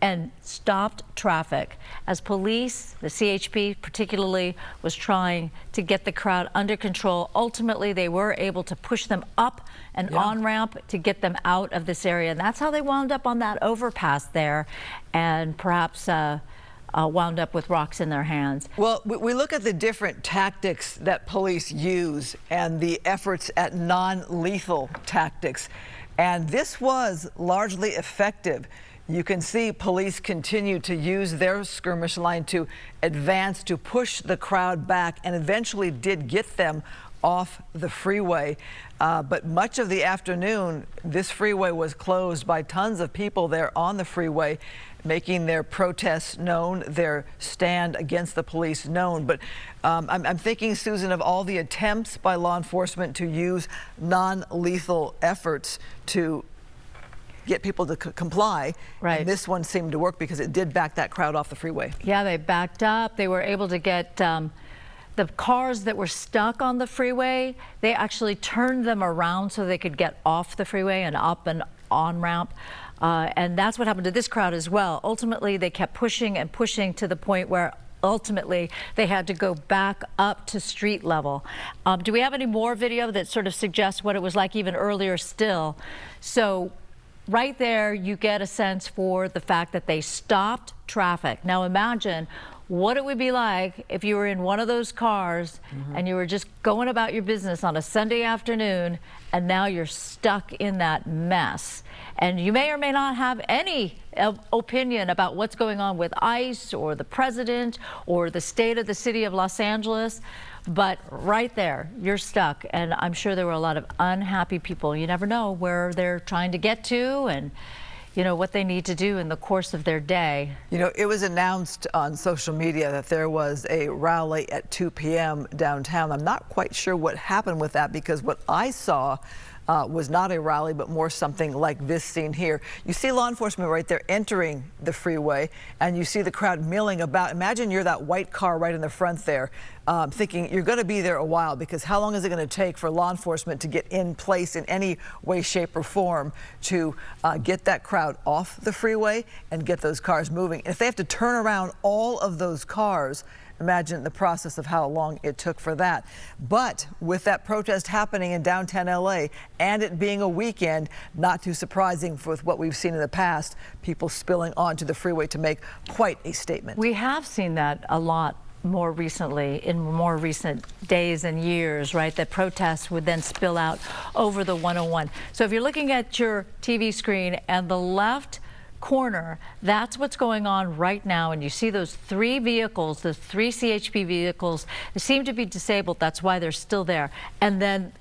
Speaker 2: and stopped traffic as police, the CHP particularly, was trying to get the crowd under control. Ultimately, they were able to push them up an on-ramp to get them out of this area. And that's how they wound up on that overpass there, and perhaps wound up with rocks in their hands.
Speaker 3: Well, we look at the different tactics that police use and the efforts at non-lethal tactics, and this was largely effective. You can see police continue to use their skirmish line to advance, to push the crowd back, and eventually did get them off the freeway. But much of the afternoon, this freeway was closed by tons of people there on the freeway, making their protests known, their stand against the police known. But I'm thinking, Susan, of all the attempts by law enforcement to use non-lethal efforts to get people to comply. Right. And this one seemed to work because it did back that crowd off the freeway.
Speaker 2: Yeah, they backed up. They were able to get the cars that were stuck on the freeway, they actually turned them around so they could get off the freeway and up an on-ramp. And that's what happened to this crowd as well. Ultimately, they kept pushing and pushing to the point where ultimately they had to go back up to street level. Do we have any more video that sort of suggests what it was like even earlier still? So right there, you get a sense for the fact that they stopped traffic. Now imagine what it would be like if you were in one of those cars and you were just going about your business on a Sunday afternoon, and now you're stuck in that mess. And you may or may not have any opinion about what's going on with ICE or the president or the state of the city of Los Angeles. But right there, you're stuck. And I'm sure there were a lot of unhappy people. You never know where they're trying to get to and, you know, what they need to do in the course of their day.
Speaker 3: You know, it was announced on social media that there was a rally at 2 p.m. downtown. I'm not quite sure what happened with that, because what I saw was not a rally, but more something like this scene here. You see law enforcement right there entering the freeway, and you see the crowd milling about. Imagine you're that white car right in the front there, thinking you're going to be there a while, because how long is it going to take for law enforcement to get in place in any way, shape, or form to get that crowd off the freeway and get those cars moving? If they have to turn around all of those cars, imagine the process of how long it took for that. But with that protest happening in downtown LA and it being a weekend, not too surprising with what we've seen in the past, people spilling onto the freeway to make quite a statement.
Speaker 2: We have seen that a lot more recently, in more recent days and years, right? That protests would then spill out over the 101. So if you're looking at your TV screen and the left corner, that's what's going on right now, and you see those three vehicles, the three CHP vehicles, they seem to be disabled. That's why they're still there. And then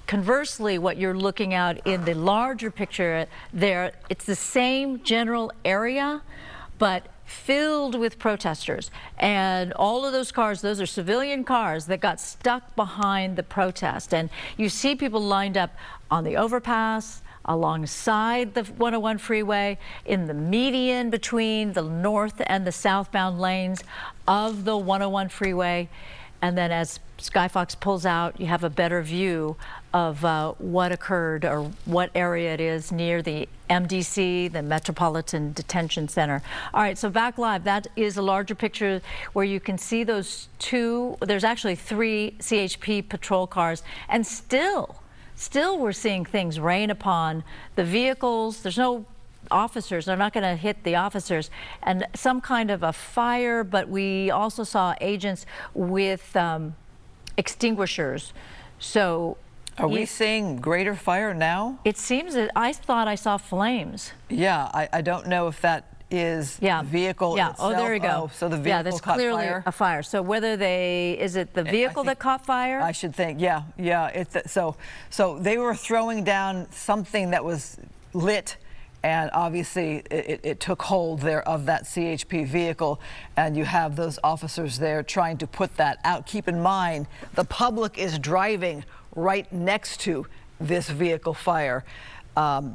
Speaker 2: conversely, what you're looking at in the larger picture there, it's the same general area, but filled with protesters. And all of those cars, those are civilian cars that got stuck behind the protest. And you see people lined up on the overpass, alongside the 101 freeway, in the median between the north and the southbound lanes of the 101 freeway. And then as Skyfox pulls out, you have a better view of what occurred, or what area it is near the MDC, the Metropolitan Detention Center. All right, so back live, that is a larger picture where you can see those two, there's actually three CHP patrol cars, and still we're seeing things rain upon the vehicles. There's no officers. They're not going to hit the officers. And some kind of a fire, but we also saw agents with extinguishers. So
Speaker 3: are we seeing greater fire now?
Speaker 2: It seems that I thought I saw flames.
Speaker 3: Yeah, I don't know if that is the vehicle itself.
Speaker 2: Oh, there we go.
Speaker 3: Oh, so the vehicle
Speaker 2: there's
Speaker 3: caught
Speaker 2: clearly
Speaker 3: fire?
Speaker 2: a fire. So whether is it the vehicle that caught fire?
Speaker 3: I should think, yeah. So they were throwing down something that was lit, and obviously it took hold there of that CHP vehicle, and you have those officers there trying to put that out. Keep in mind, the public is driving right next to this vehicle fire.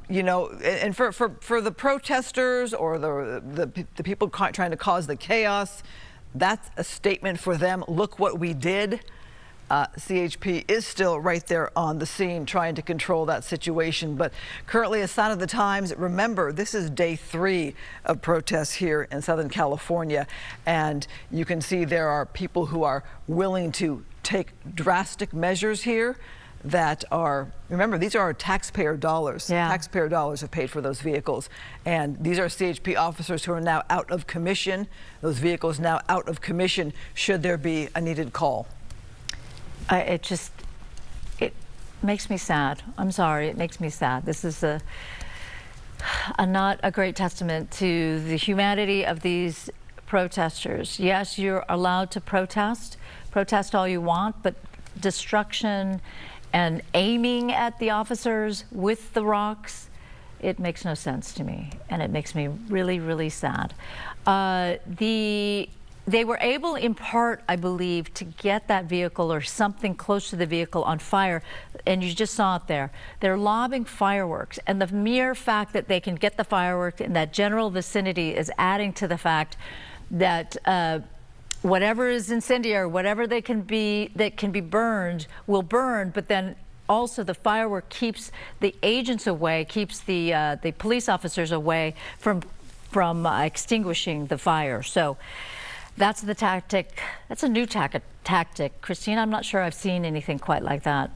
Speaker 3: You know, and for the protesters or the people trying to cause the chaos, that's a statement for them. Look what we did. CHP is still right there on the scene trying to control that situation. But currently a sign of the times. Remember, this is day 3 of protests here in Southern California. And you can see there are people who are willing to take drastic measures here that are, remember, these are taxpayer dollars. Yeah. Taxpayer dollars have paid for those vehicles. And these are CHP officers who are now out of commission. Those vehicles now out of commission should there be a needed call.
Speaker 2: It makes me sad. I'm sorry, it makes me sad. This is not a great testament to the humanity of these protesters. Yes, you're allowed to protest all you want, but destruction and aiming at the officers with the rocks, it makes no sense to me, and it makes me really, really sad. They were able, in part, I believe, to get that vehicle or something close to the vehicle on fire, and you just saw it there. They're lobbing fireworks, and the mere fact that they can get the fireworks in that general vicinity is adding to the fact that whatever is incendiary, whatever that can be burned, will burn, but then also the firework keeps the agents away, keeps the police officers away from extinguishing the fire. So that's the tactic. That's a new tactic. Christine, I'm not sure I've seen anything quite like that.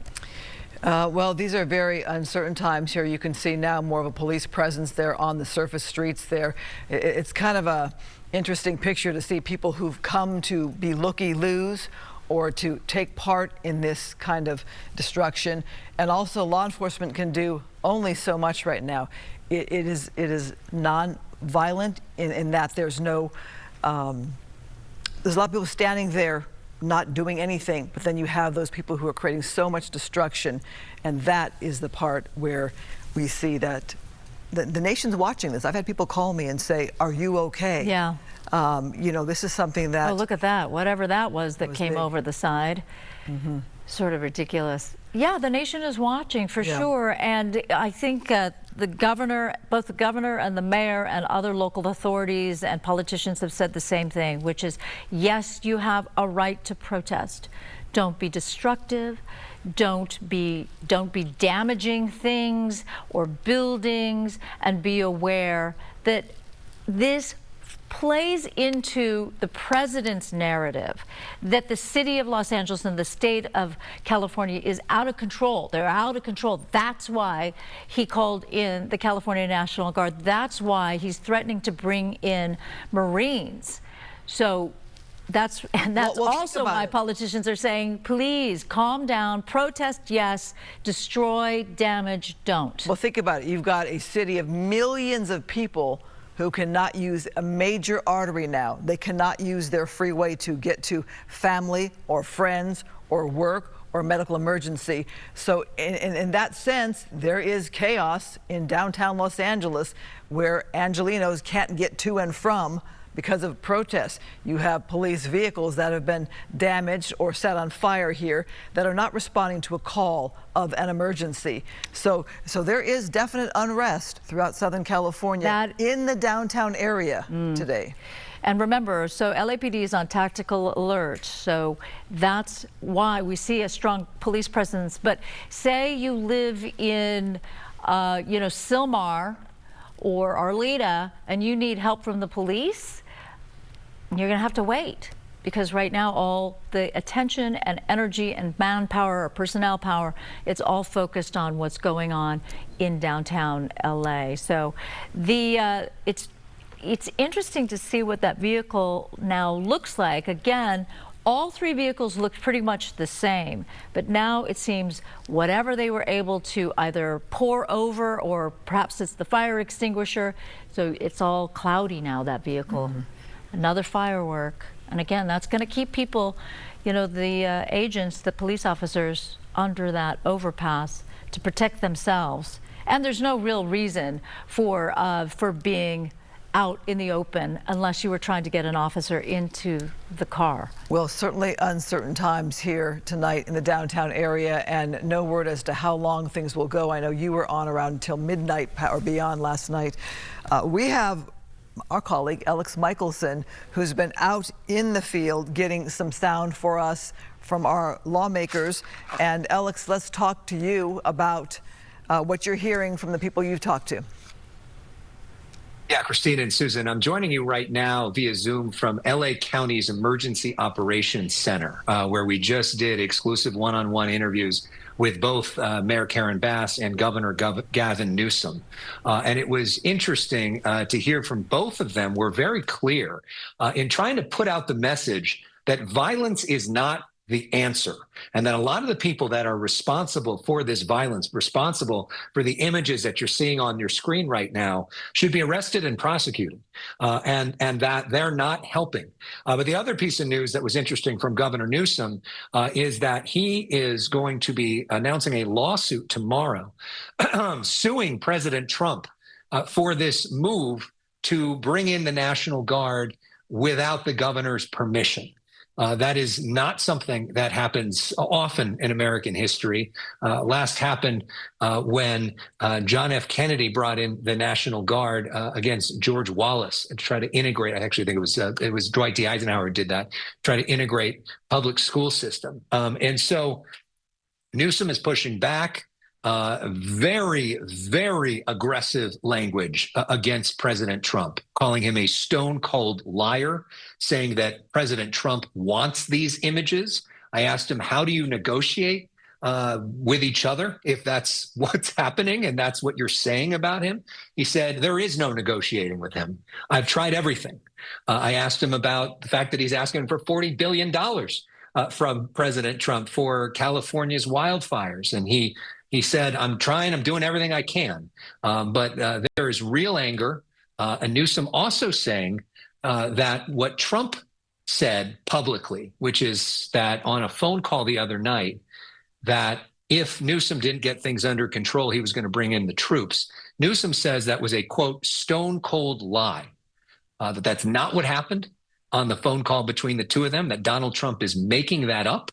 Speaker 3: Well, these are very uncertain times here. You can see now more of a police presence there on the surface streets there. It's kind of a interesting picture to see people who've come to be looky-loos or to take part in this kind of destruction. And also law enforcement can do only so much right now. It is non-violent in that there's no, there's a lot of people standing there not doing anything, but then you have those people who are creating so much destruction, and that is the part where we see that the nation's watching this. I've had people call me and say, "Are you okay?"
Speaker 2: Yeah.
Speaker 3: You know, this is something that...
Speaker 2: Oh, look at that. Whatever that was that came big over the side.
Speaker 3: Mm-hmm.
Speaker 2: Sort of ridiculous. Yeah, the nation is watching for sure. And I think the governor, both the governor and the mayor and other local authorities and politicians have said the same thing, which is, yes, you have a right to protest. Don't be destructive. Don't be damaging things or buildings, and be aware that this plays into the president's narrative that the city of Los Angeles and the state of California is out of control. They're out of control. That's why he called in the California National Guard. That's why he's threatening to bring in Marines. So that's also why politicians are saying, please calm down, protest, yes, destroy, damage, don't.
Speaker 3: Well, think about it. You've got a city of millions of people who cannot use a major artery now. They cannot use their freeway to get to family or friends or work or medical emergency. So in that sense, there is chaos in downtown Los Angeles where Angelenos can't get to and from because of protests. You have police vehicles that have been damaged or set on fire here that are not responding to a call of an emergency. So there is definite unrest throughout Southern California in the downtown area today.
Speaker 2: And remember, so LAPD is on tactical alert. So that's why we see a strong police presence. But say you live in, Sylmar or Arleta and you need help from the police, you're going to have to wait, because right now all the attention and energy and manpower or personnel power, it's all focused on what's going on in downtown LA. So it's interesting to see what that vehicle now looks like. Again, all 3 vehicles look pretty much the same, but now it seems whatever they were able to either pour over, or perhaps it's the fire extinguisher, so it's all cloudy now, that vehicle. Mm-hmm. Another firework. And again, that's going to keep people, the agents, the police officers under that overpass to protect themselves. And there's no real reason for being out in the open unless you were trying to get an officer into the car.
Speaker 3: Well, certainly uncertain times here tonight in the downtown area, and no word as to how long things will go. I know you were on around until midnight or beyond last night. We have our colleague Alex Michelson, who's been out in the field getting some sound for us from our lawmakers. And Alex, let's talk to you about what you're hearing from the people you've talked to.
Speaker 19: Yeah, Christina and Susan, I'm joining you right now via Zoom from LA County's Emergency Operations Center, where we just did exclusive one-on-one interviews with both Mayor Karen Bass and Governor Gavin Newsom. And it was interesting to hear from both of them. Were very clear in trying to put out the message that violence is not the answer, and that a lot of the people that are responsible for this violence, responsible for the images that you're seeing on your screen right now, should be arrested and prosecuted, and that they're not helping. But the other piece of news that was interesting from Governor Newsom is that he is going to be announcing a lawsuit tomorrow suing President Trump for this move to bring in the National Guard without the governor's permission. That is not something that happens often in American history. Last happened when John F. Kennedy brought in the National Guard against George Wallace to try to integrate. I actually think it was Dwight D. Eisenhower who did that, try to integrate public school system. And so Newsom is pushing back. Very, very aggressive language against President Trump, calling him a stone-cold liar, saying that President Trump wants these images. I asked him, how do you negotiate with each other if that's what's happening and that's what you're saying about him? He said, there is no negotiating with him. I've tried everything. I asked him about the fact that he's asking for $40 billion from President Trump for California's wildfires. And he said, I'm doing everything I can. But there is real anger. And Newsom also saying that what Trump said publicly, which is that on a phone call the other night, that if Newsom didn't get things under control, he was going to bring in the troops. Newsom says that was a, quote, stone cold lie, that that's not what happened on the phone call between the two of them, that Donald Trump is making that up,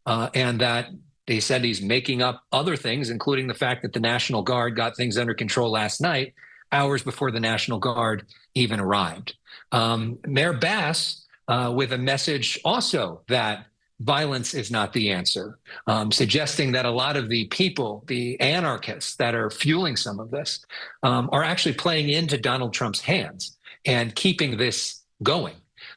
Speaker 19: and that he said he's making up other things, including the fact that the National Guard got things under control last night, hours before the National Guard even arrived. Mayor Bass with a message also that violence is not the answer, suggesting that a lot of the people, the anarchists that are fueling some of this, are actually playing into Donald Trump's hands and keeping this going.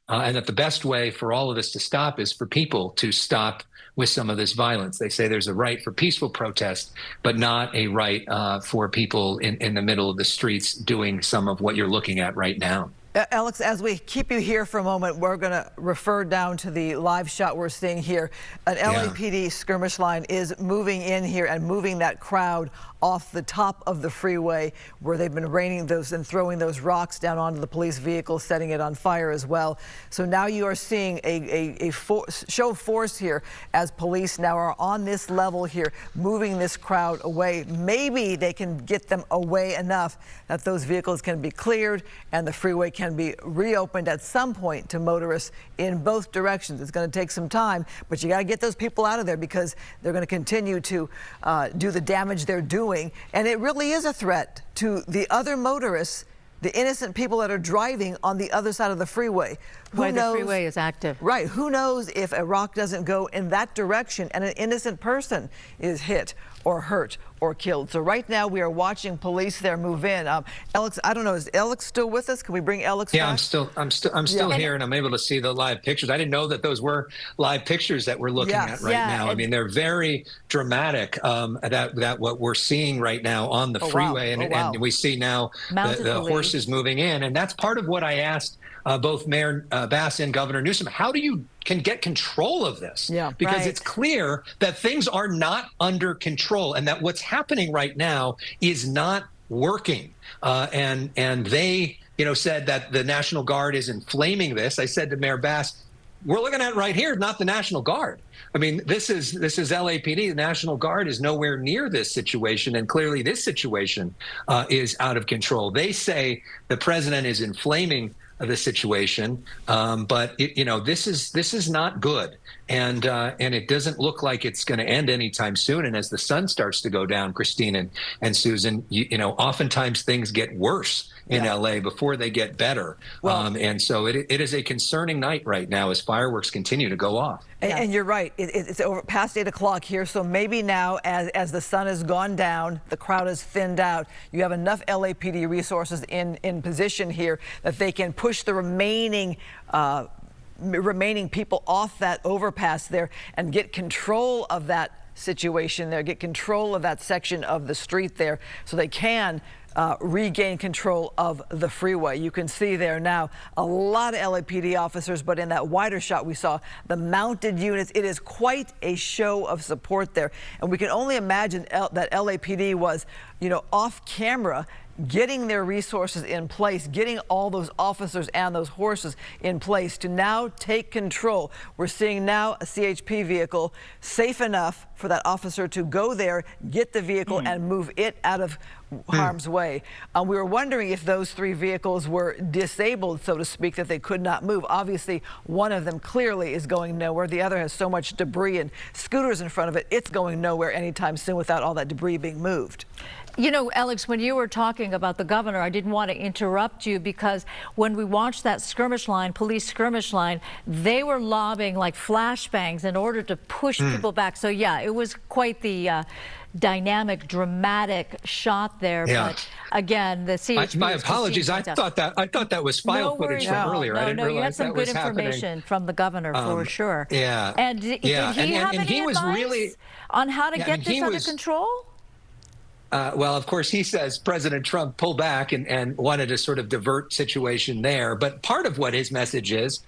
Speaker 19: And that the best way for all of this to stop is for people to stop with some of this violence. They say there's a right for peaceful protest, but not a right for people in the middle of the streets doing some of what you're looking at right now.
Speaker 3: Alex, as we keep you here for a moment, we're going to refer down to the live shot we're seeing here. An LAPD skirmish line is moving in here and moving that crowd off the top of the freeway, where they've been raining those and throwing those rocks down onto the police vehicle, setting it on fire as well. So now you are seeing a show of force here as police now are on this level here, moving this crowd away. Maybe they can get them away enough that those vehicles can be cleared and the freeway can be reopened at some point to motorists in both directions. It's going to take some time, but you got to get those people out of there because they're going to continue to do the damage they're doing. And it really is a threat to the other motorists, the innocent people that are driving on the other side of the freeway.
Speaker 2: Why the freeway is active.
Speaker 3: Right. Who knows if a rock doesn't go in that direction and an innocent person is hit or hurt or killed. So right now we are watching police there move in. Alex, I don't know, is Alex still with us? Can we bring Alex back?
Speaker 19: I'm still here, and I'm able to see the live pictures. I didn't know that those were live pictures that we're looking at right now. I mean, they're very dramatic. That what we're seeing right now on the freeway, and we see now the horses moving in, and that's part of what I asked both Mayor Bass and Governor Newsom. How do you get control of this? Because it's clear that things are not under control, and that what's happening right now is not working. And they, said that the National Guard is inflaming this. I said to Mayor Bass, we're looking at right here, not the National Guard. I mean, this is LAPD. The National Guard is nowhere near this situation, and clearly this situation is out of control. They say the president is inflaming the situation, but this is not good, and it doesn't look like it's going to end anytime soon. And as the sun starts to go down, Christine and Susan, oftentimes things get worse in LA before they get better. Well, and so it is a concerning night right now as fireworks continue to go off.
Speaker 3: And you're right. It's over past 8 o'clock here. So maybe now, as the sun has gone down, the crowd has thinned out, you have enough LAPD resources in position here that they can push the remaining people off that overpass there and get control of that situation there, get control of that section of the street there, so they can regain control of the freeway. You can see there now a lot of LAPD officers, but in that wider shot we saw the mounted units. It is quite a show of support there, and we can only imagine that LAPD was, off camera, getting their resources in place, getting all those officers and those horses in place to now take control. We're seeing now a CHP vehicle safe enough for that officer to go there, get the vehicle, and move it out of harm's way. We were wondering if those 3 vehicles were disabled, so to speak, that they could not move. Obviously, one of them clearly is going nowhere. The other has so much debris and scooters in front of it, it's going nowhere anytime soon without all that debris being moved.
Speaker 2: Alex, when you were talking about the governor, I didn't want to interrupt you because when we watched that skirmish line, police skirmish line, they were lobbing like flashbangs in order to push people back. So, yeah, it was quite the dynamic, dramatic shot there.
Speaker 19: Yeah.
Speaker 2: But again, the CHP.
Speaker 19: My apologies. I thought that was file footage from earlier. I didn't realize
Speaker 2: you had some good information from the governor for sure.
Speaker 19: Yeah.
Speaker 2: And did he have any advice on how to get this under control?
Speaker 19: Well, of course, he says President Trump pulled back and wanted to sort of divert situation there. But part of what his message is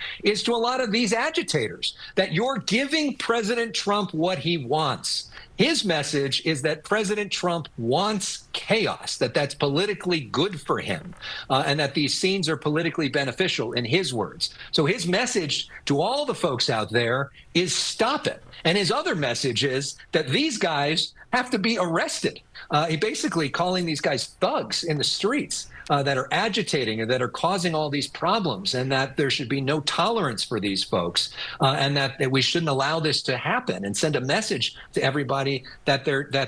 Speaker 19: to a lot of these agitators that you're giving President Trump what he wants. His message is that President Trump wants chaos, that's politically good for him, and that these scenes are politically beneficial, in his words. So his message to all the folks out there is stop it. And his other message is that these guys have to be arrested. He basically calling these guys thugs in the streets that are agitating and that are causing all these problems, and that there should be no tolerance for these folks, and that we shouldn't allow this to happen, and send a message to everybody that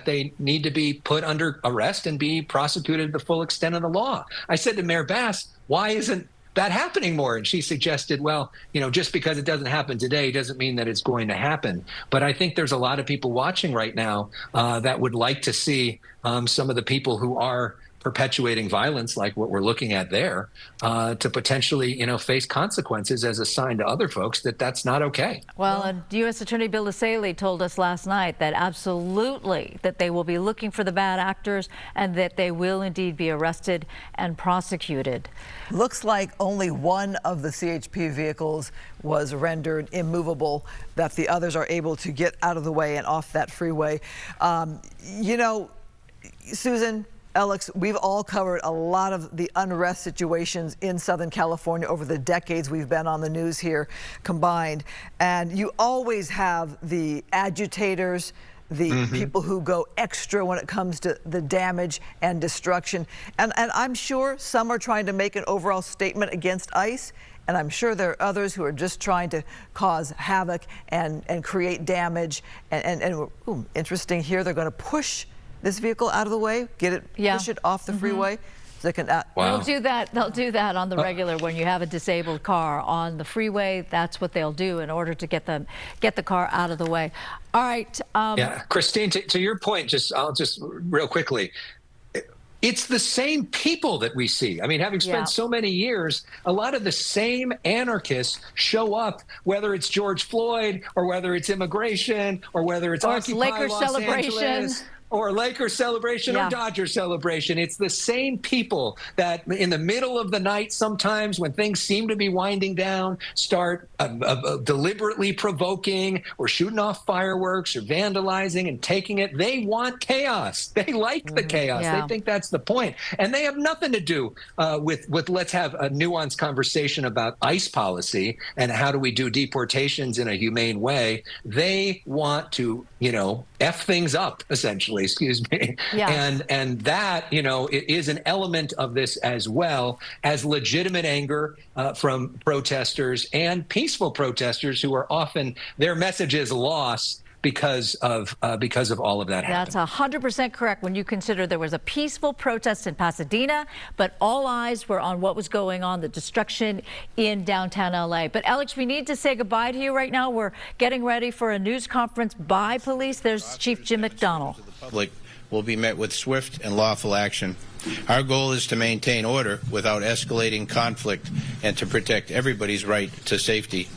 Speaker 19: they need to be put under arrest and be prosecuted to the full extent of the law. I said to Mayor Bass, why isn't that happening more? And she suggested, well, just because it doesn't happen today doesn't mean that it's going to happen. But I think there's a lot of people watching right now that would like to see some of the people who are perpetuating violence like what we're looking at there to potentially, face consequences as a sign to other folks that that's not okay.
Speaker 2: Well, U.S. Attorney Bill Desaley told us last night that absolutely that they will be looking for the bad actors and that they will indeed be arrested and prosecuted.
Speaker 3: Looks like only one of the CHP vehicles was rendered immovable, that the others are able to get out of the way and off that freeway. Susan, Alex, we've all covered a lot of the unrest situations in Southern California over the decades we've been on the news here combined. And you always have the agitators, the people who go extra when it comes to the damage and destruction. And I'm sure some are trying to make an overall statement against ICE. And I'm sure there are others who are just trying to cause havoc and create damage. And interesting here, they're going to push this vehicle out of the way, push it off the freeway. So they can,
Speaker 2: They'll do that. They'll do that on the regular when you have a disabled car on the freeway. That's what they'll do in order to get the car out of the way. All right.
Speaker 19: Yeah, Christine, to your point, I'll just real quickly. It's the same people that we see. I mean, having spent so many years, a lot of the same anarchists show up, whether it's George Floyd or whether it's immigration or whether it's Occupy
Speaker 2: Lakers
Speaker 19: Los
Speaker 2: celebration.
Speaker 19: Angeles. or Lakers celebration or Dodgers celebration. It's the same people that in the middle of the night, sometimes when things seem to be winding down, start deliberately provoking or shooting off fireworks or vandalizing and taking it. They want chaos. They like the chaos. They think that's the point. And they have nothing to do with let's have a nuanced conversation about ICE policy and how do we do deportations in a humane way. They want to, F things up, essentially, excuse me. And that, it is an element of this as well as legitimate anger from protesters and peaceful protesters who are often, their message is lost because of all of that happening.
Speaker 2: That's 100% correct when you consider there was a peaceful protest in Pasadena, but all eyes were on what was going on, the destruction in downtown LA. But Alex, we need to say goodbye to you right now. We're getting ready for a news conference by police. There's Chief Jim McDonnell.
Speaker 20: The public will be met with swift and lawful action. Our goal is to maintain order without escalating conflict and to protect everybody's right to safety.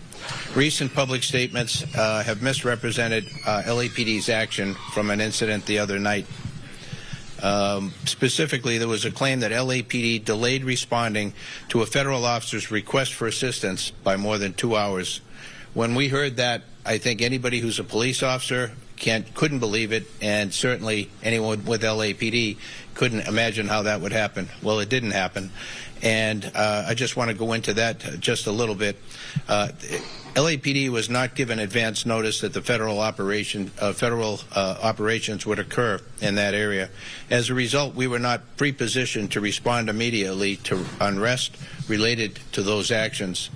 Speaker 20: Recent public statements have misrepresented LAPD's action from an incident the other night. Specifically, there was a claim that LAPD delayed responding to a federal officer's request for assistance by more than 2 hours. When we heard that, I think anybody who's a police officer couldn't believe it, and certainly anyone with LAPD couldn't imagine how that would happen. Well, it didn't happen. And I just want to go into that just a little bit. LAPD was not given advance notice that the federal operations would occur in that area. As a result, we were not pre-positioned to respond immediately to unrest related to those actions.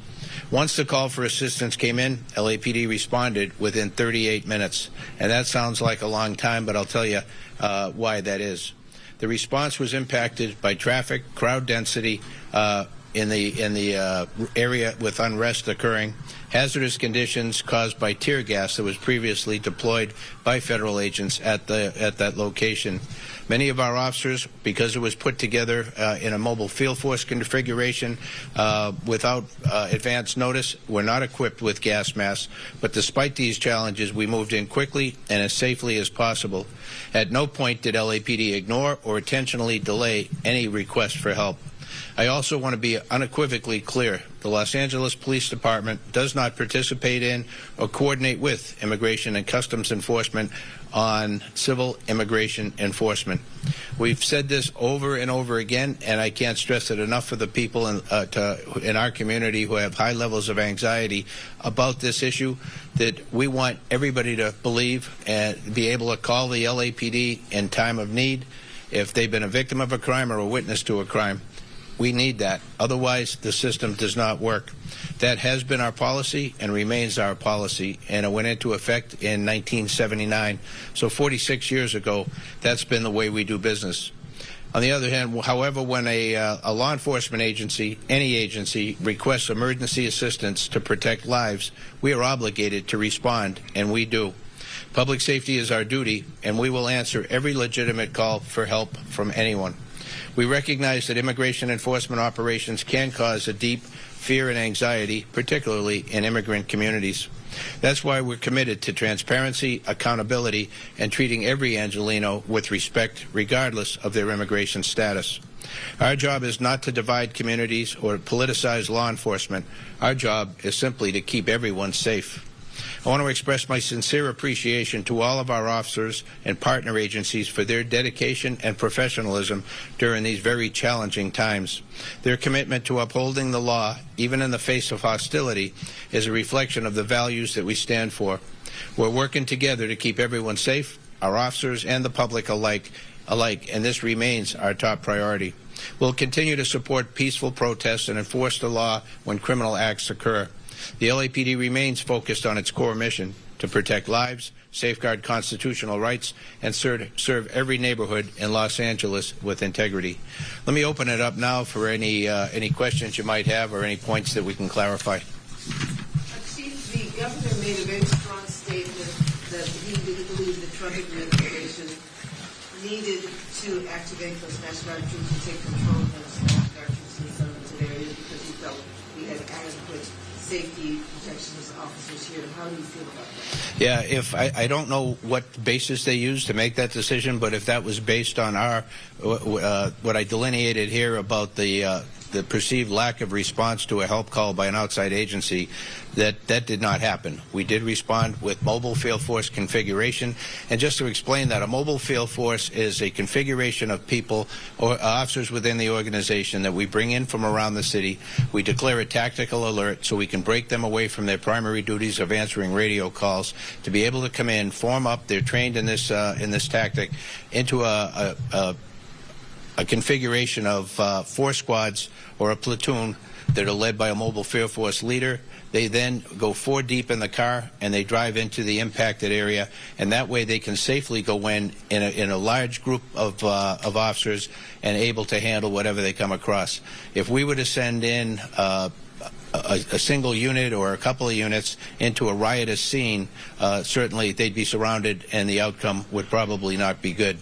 Speaker 20: Once the call for assistance came in, LAPD responded within 38 minutes. And that sounds like a long time, but I'll tell you why that is. The response was impacted by traffic, crowd density in the area with unrest occurring, hazardous conditions caused by tear gas that was previously deployed by federal agents at that location. Many of our officers, because it was put together in a mobile field force configuration without advance notice, were not equipped with gas masks. But despite these challenges, we moved in quickly and as safely as possible. At no point did LAPD ignore or intentionally delay any request for help. I also want to be unequivocally clear. The Los Angeles Police Department does not participate in or coordinate with Immigration and Customs Enforcement on civil immigration enforcement. We've said this over and over again, and I can't stress it enough for the people in our community who have high levels of anxiety about this issue, that we want everybody to believe and be able to call the LAPD in time of need if they've been a victim of a crime or a witness to a crime. We need that. Otherwise, the system does not work. That has been our policy and remains our policy, and it went into effect in 1979. So 46 years ago, that's been the way we do business. On the other hand, however, when a law enforcement agency, any agency, requests emergency assistance to protect lives, we are obligated to respond, and we do. Public safety is our duty, and we will answer every legitimate call for help from anyone. We recognize that immigration enforcement operations can cause a deep fear and anxiety, particularly in immigrant communities. That's why we're committed to transparency, accountability, and treating every Angelino with respect, regardless of their immigration status. Our job is not to divide communities or politicize law enforcement. Our job is simply to keep everyone safe. I want to express my sincere appreciation to all of our officers and partner agencies for their dedication and professionalism during these very challenging times. Their commitment to upholding the law, even in the face of hostility, is a reflection of the values that we stand for. We're working together to keep everyone safe, our officers and the public alike, and this remains our top priority. We'll continue to support peaceful protests and enforce the law when criminal acts occur. The LAPD remains focused on its core mission to protect lives, safeguard constitutional rights, and serve every neighborhood in Los Angeles with integrity. Let me open it up now for any questions you might have or any points that we can clarify.
Speaker 21: Chief, the governor made a very strong statement that he didn't believe the Trump administration needed to activate those National Guard troops to take control of those National Guard troops in some of the areas because he felt we had adequate safety protections officers here. How do you feel about that?
Speaker 20: Yeah, if I don't know what basis they used to make that decision, but if that was based on our what I delineated here about the perceived lack of response to a help call by an outside agency, that did not happen. We did respond with mobile field force configuration. And just to explain that, a mobile field force is a configuration of people or officers within the organization that we bring in from around the city. We declare a tactical alert so we can break them away from their primary duties of answering radio calls to be able to come in, form up. They're trained in this tactic into a configuration of 4 squads or a platoon that are led by a mobile field force leader. They then go 4 deep in the car and they drive into the impacted area, and that way they can safely go in a large group of officers and able to handle whatever they come across. If we were to send in a single unit or a couple of units into a riotous scene, certainly they'd be surrounded and the outcome would probably not be good.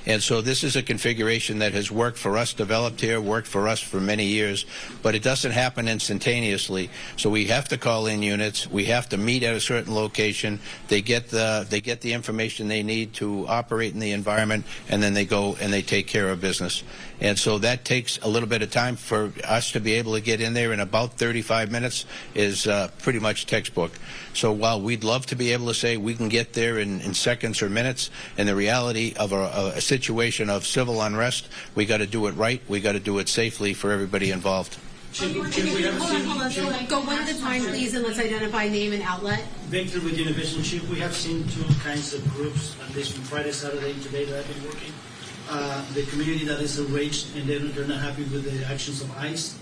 Speaker 20: And so this is a configuration that has worked for us, developed here, worked for us for many years, but it doesn't happen instantaneously. So we have to call in units. We have to meet at a certain location. They get the information they need to operate in the environment, and then they go and they take care of business. And so that takes a little bit of time. For us to be able to get in there in about 35 minutes is pretty much textbook. So while we'd love to be able to say we can get there in seconds or minutes, in the reality of a situation of civil unrest, we got to do it right. We got to do it safely for everybody involved.
Speaker 21: Hold on. Go one at a time, please, and let's identify name and outlet.
Speaker 4: Victor with Univision Chief. We have seen 2 kinds of groups, at least from Friday, Saturday, and today that have been working. The community that is enraged and they're not happy with the actions of ICE,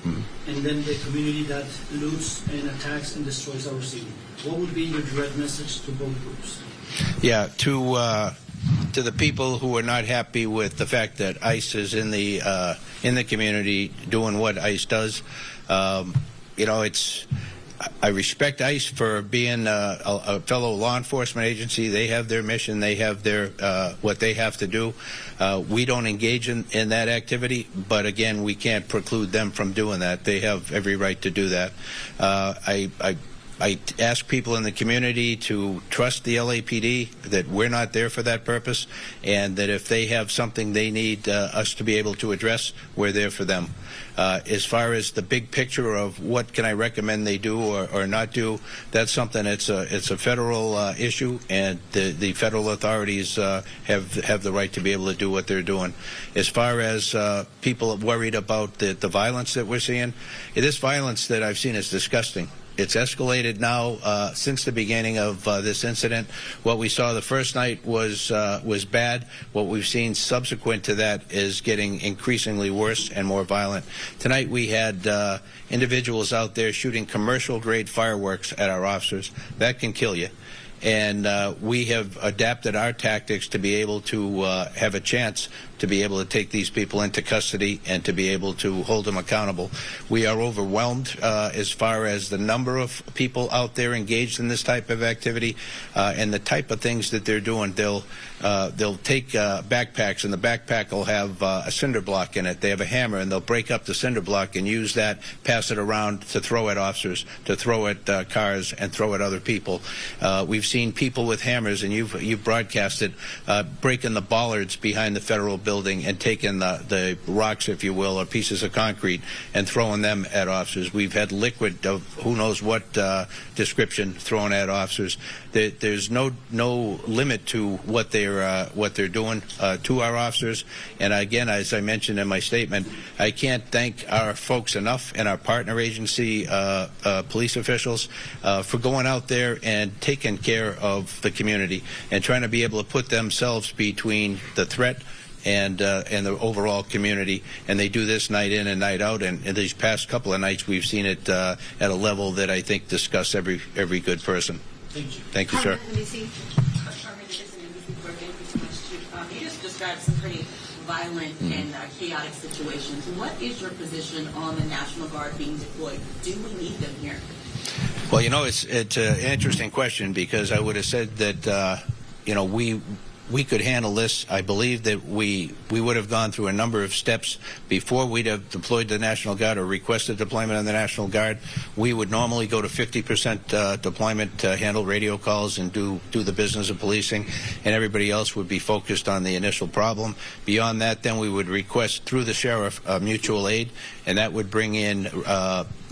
Speaker 4: and then the community that loots and attacks and destroys our city. What would be your direct message to both groups? Yeah,
Speaker 20: to the people who are not happy with the fact that ICE is in the community doing what ICE does, you know, I respect ICE for being a fellow law enforcement agency. They have their mission. They have their what they have to do. We don't engage in that activity, but again, we can't preclude them from doing that. They have every right to do that. I ask people in the community to trust the LAPD, that we're not there for that purpose, and that if they have something they need us to be able to address, we're there for them. As far as the big picture of what can I recommend they do or not do, that's something it's a federal issue, and the federal authorities have the right to be able to do what they're doing. As far as people worried about the violence that we're seeing, this violence that I've seen is disgusting. It's escalated now since the beginning of this incident. What we saw the first night was bad. What we've seen subsequent to that is getting increasingly worse and more violent. Tonight we had individuals out there shooting commercial-grade fireworks at our officers. That can kill you. And we have adapted our tactics to be able to have a chance to be able to take these people into custody and to be able to hold them accountable. We are overwhelmed as far as the number of people out there engaged in this type of activity and the type of things that they're doing. They'll take backpacks, and the backpack will have a cinder block in it. They have a hammer, and they'll break up the cinder block and use that, pass it around to throw at officers, to throw at cars, and throw at other people. We've seen people with hammers, and you've broadcasted, breaking the bollards behind the federal building and taking the rocks, if you will, or pieces of concrete, and throwing them at officers. We've had liquid of who knows what description thrown at officers. There's no limit to what they're doing to our officers. And again, as I mentioned in my statement, I can't thank our folks enough and our partner agency police officials for going out there and taking care of the community and trying to be able to put themselves between the threat and the overall community. And they do this night in and night out, and in these past couple of nights we've seen it at a level that I think disgusts every good person.
Speaker 4: Thank you.
Speaker 20: Thank you, sir.
Speaker 21: You just described some pretty violent and chaotic situations. What is your position on the National Guard being deployed? Do we need them here?
Speaker 20: Well, you know, it's an interesting question, because I would have said that, you know, we could handle this. I believe that we would have gone through a number of steps before we'd have deployed the National Guard or requested deployment of the National Guard. We would normally go to 50% deployment to handle radio calls and do the business of policing, and everybody else would be focused on the initial problem. Beyond that, then we would request through the sheriff mutual aid, and that would bring in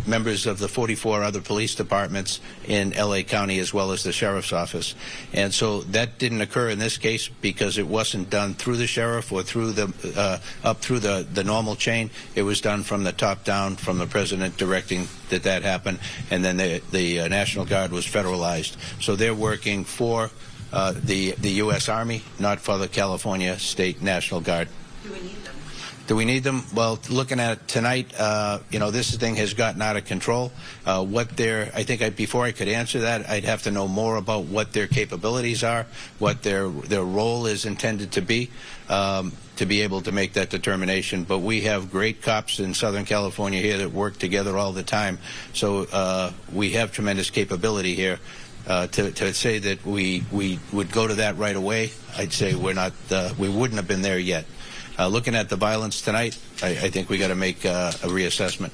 Speaker 20: members of the 44 other police departments in LA County as well as the sheriff's office. And so that didn't occur in this case because it wasn't done through the sheriff or through the up through the normal chain. It was done from the top down, from the president directing that happen, and then the National Guard was federalized. So they're working for the U.S. Army, not for the California State National Guard.
Speaker 21: Do we need them?
Speaker 20: Do we need them? Well, looking at it tonight, you know, this thing has gotten out of control. I think before I could answer that, I'd have to know more about what their capabilities are, what their role is intended to be able to make that determination. But we have great cops in Southern California here that work together all the time. So we have tremendous capability here. To say that we would go to that right away, I'd say we wouldn't have been there yet. Looking at the violence tonight, I think we got to make a reassessment.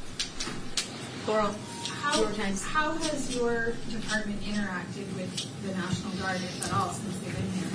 Speaker 8: Laurel, how has your department interacted with the National Guard, if at all, since they've been here?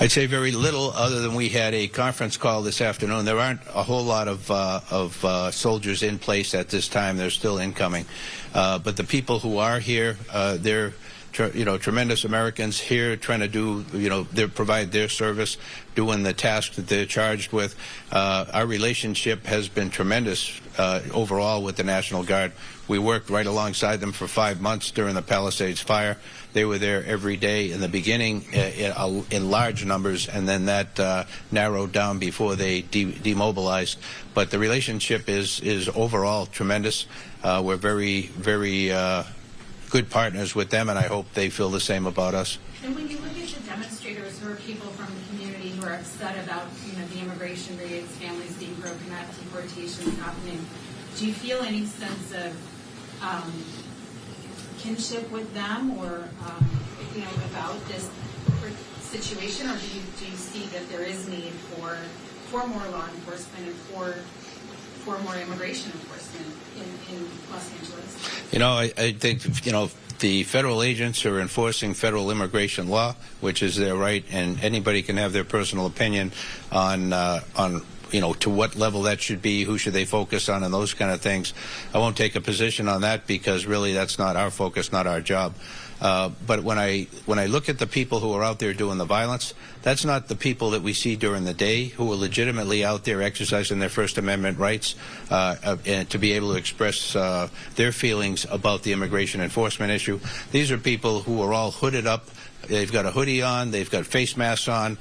Speaker 20: I'd say very little, other than we had a conference call this afternoon. There aren't a whole lot of soldiers in place at this time. They're still incoming. But the people who are here, they're tremendous Americans here trying to do, they provide their service, doing the task that they're charged with. Our relationship has been tremendous overall with the National Guard. We worked right alongside them for 5 months during the Palisades fire. They were there every day in the beginning in large numbers, and then that narrowed down before they demobilized. But the relationship is overall tremendous. We're very, very good partners with them, and I hope they feel the same about us.
Speaker 8: And when you look at the demonstrators who are people from the community who are upset about, the immigration raids, families being broken up, deportations happening, do you feel any sense of kinship with them, or about this situation, or do you see that there is need for more law enforcement and for more immigration enforcement in Los Angeles?
Speaker 20: I think, the federal agents are enforcing federal immigration law, which is their right, and anybody can have their personal opinion on to what level that should be, who should they focus on, and those kind of things. I won't take a position on that because really that's not our focus, not our job. But when I look at the people who are out there doing the violence, that's not the people that we see during the day who are legitimately out there exercising their First Amendment rights and to be able to express their feelings about the immigration enforcement issue. These are people who are all hooded up. They've got a hoodie on. They've got face masks on.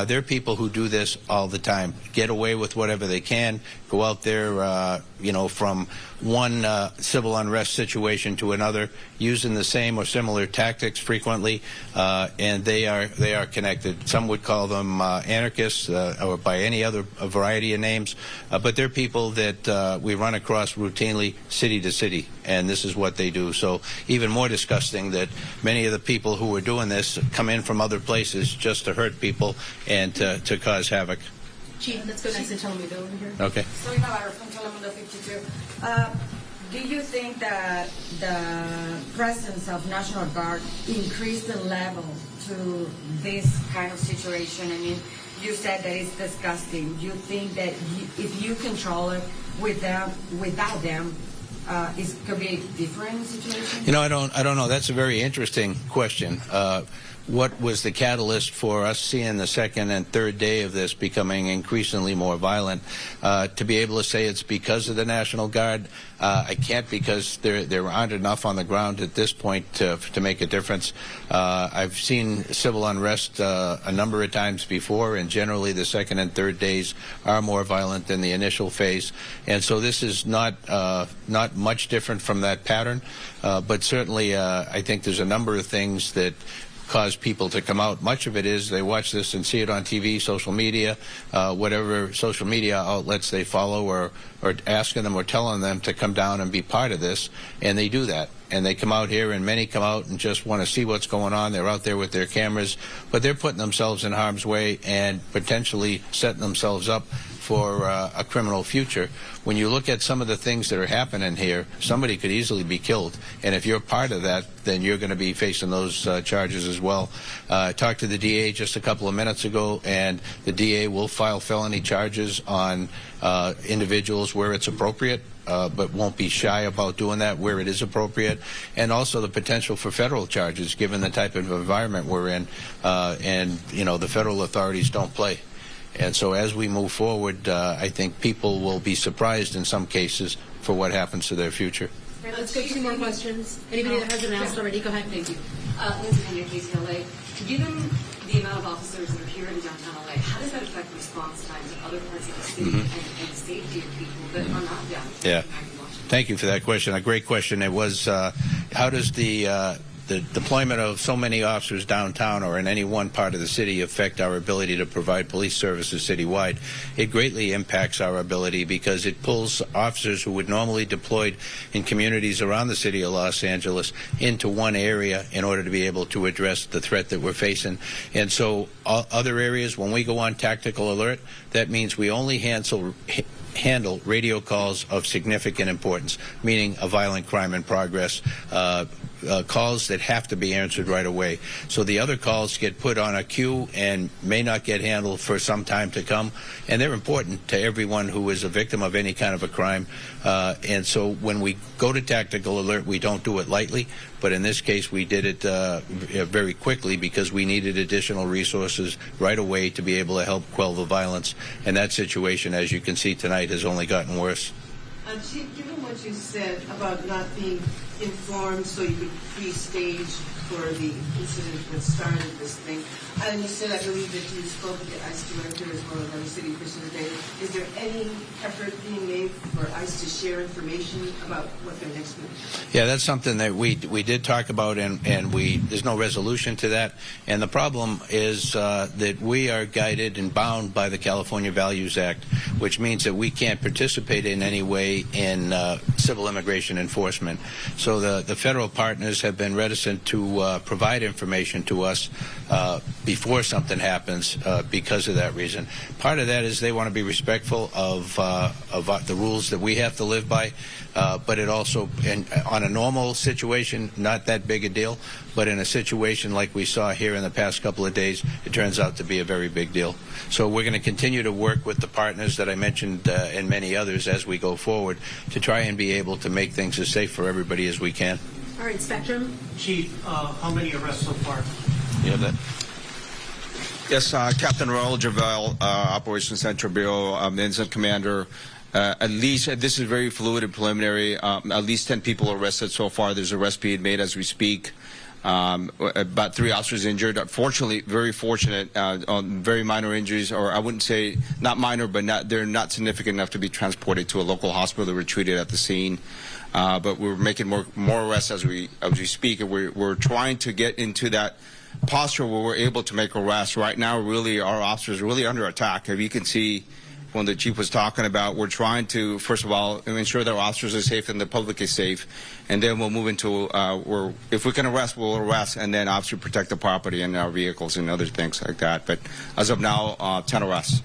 Speaker 20: They're people who do this all the time, get away with whatever they can, go out there, from one civil unrest situation to another, using the same or similar tactics frequently, and they are connected. Some would call them anarchists or by any other variety of names, but they're people that we run across routinely city to city, and this is what they do. So even more disgusting that many of the people who are doing this come in from other places just to hurt people and to cause havoc.
Speaker 8: Chief, let's go next to Telemundo over here.
Speaker 20: Okay.
Speaker 22: Soy Navarro from Telemundo 52. Do you think that the presence of National Guard increased the level to this kind of situation? I mean, you said that it's disgusting. Do you think that if you control it without them, it could be a different situation?
Speaker 20: I don't know. That's a very interesting question. What was the catalyst for us seeing the second and third day of this becoming increasingly more violent? To be able to say it's because of the National Guard, I can't, because there aren't enough on the ground at this point to make a difference. I've seen civil unrest a number of times before, and generally the second and third days are more violent than the initial phase. And so this is not much different from that pattern, but certainly I think there's a number of things that cause people to come out. Much of it is they watch this and see it on TV, social media, whatever social media outlets they follow, or asking them or telling them to come down and be part of this, and they do that. And they come out here, and many come out and just want to see what's going on. They're out there with their cameras, but they're putting themselves in harm's way and potentially setting themselves up for a criminal future. When you look at some of the things that are happening here, somebody could easily be killed. And if you're part of that, then you're going to be facing those charges as well. I talked to the DA just a couple of minutes ago, and the DA will file felony charges on individuals where it's appropriate. But won't be shy about doing that where it is appropriate, and also the potential for federal charges given the type of environment we're in, and you know, the federal authorities don't play. And so as we move forward, I think people will be surprised in some cases for what happens to their future.
Speaker 9: Let's go to 2 more questions. Anybody that hasn't asked already, go ahead. Thank you. Lindsay Henry, KTLA. Given the amount of officers that are here in downtown LA, how does that affect response times in other parts of the city and the safety of people that are not down?
Speaker 20: Yeah. Thank you for that question. A great question. It was, how does the deployment of so many officers downtown or in any one part of the city affect our ability to provide police services citywide? It greatly impacts our ability because it pulls officers who would normally deployed in communities around the city of Los Angeles into one area in order to be able to address the threat that we're facing. And so other areas, when we go on tactical alert, that means we only handle radio calls of significant importance, meaning a violent crime in progress, calls that have to be answered right away. So the other calls get put on a queue and may not get handled for some time to come, and they're important to everyone who is a victim of any kind of a crime. And so when we go to tactical alert, we don't do it lightly, but in this case we did it very quickly because we needed additional resources right away to be able to help quell the violence. And that situation, as you can see tonight, has only gotten worse.
Speaker 21: Chief, given what you said about not being informed so you could pre-stage for the incident that started this thing, I understood, I believe that you spoke with the ICE director as well as another city official today. Is there any effort being made for ICE to share information about what their next move is?
Speaker 20: Yeah, that's something that we did talk about, and there's no resolution to that. And the problem is that we are guided and bound by the California Values Act, which means that we can't participate in any way in civil immigration enforcement. So the federal partners have been reticent to provide information to us before something happens because of that reason. Part of that is they want to be respectful of the rules that we have to live by, but it also, on a normal situation, not that big a deal, but in a situation like we saw here in the past couple of days, it turns out to be a very big deal. So we're going to continue to work with the partners that I mentioned and many others as we go forward to try and be able to make things as safe for everybody as we can.
Speaker 9: All right, Spectrum.
Speaker 10: Chief, how many arrests so far?
Speaker 20: You have that?
Speaker 23: Yes, Captain Raul Javel, Operations Central Bureau, Incident Commander. At least, this is very fluid and preliminary, at least 10 people arrested so far. There's arrests being made as we speak. About 3 officers injured. Fortunately, very fortunate, on very minor injuries, or I wouldn't say not minor, but they're not significant enough to be transported to a local hospital. They were treated at the scene. But we're making more arrests as we speak, and we're trying to get into that posture where we're able to make arrests. Right now, really, our officers are really under attack. If you can see when the chief was talking about, we're trying to, first of all, ensure that our officers are safe and the public is safe, and then we'll move into, if we can arrest, we'll arrest, and then obviously protect the property and our vehicles and other things like that. But as of now, 10 arrests.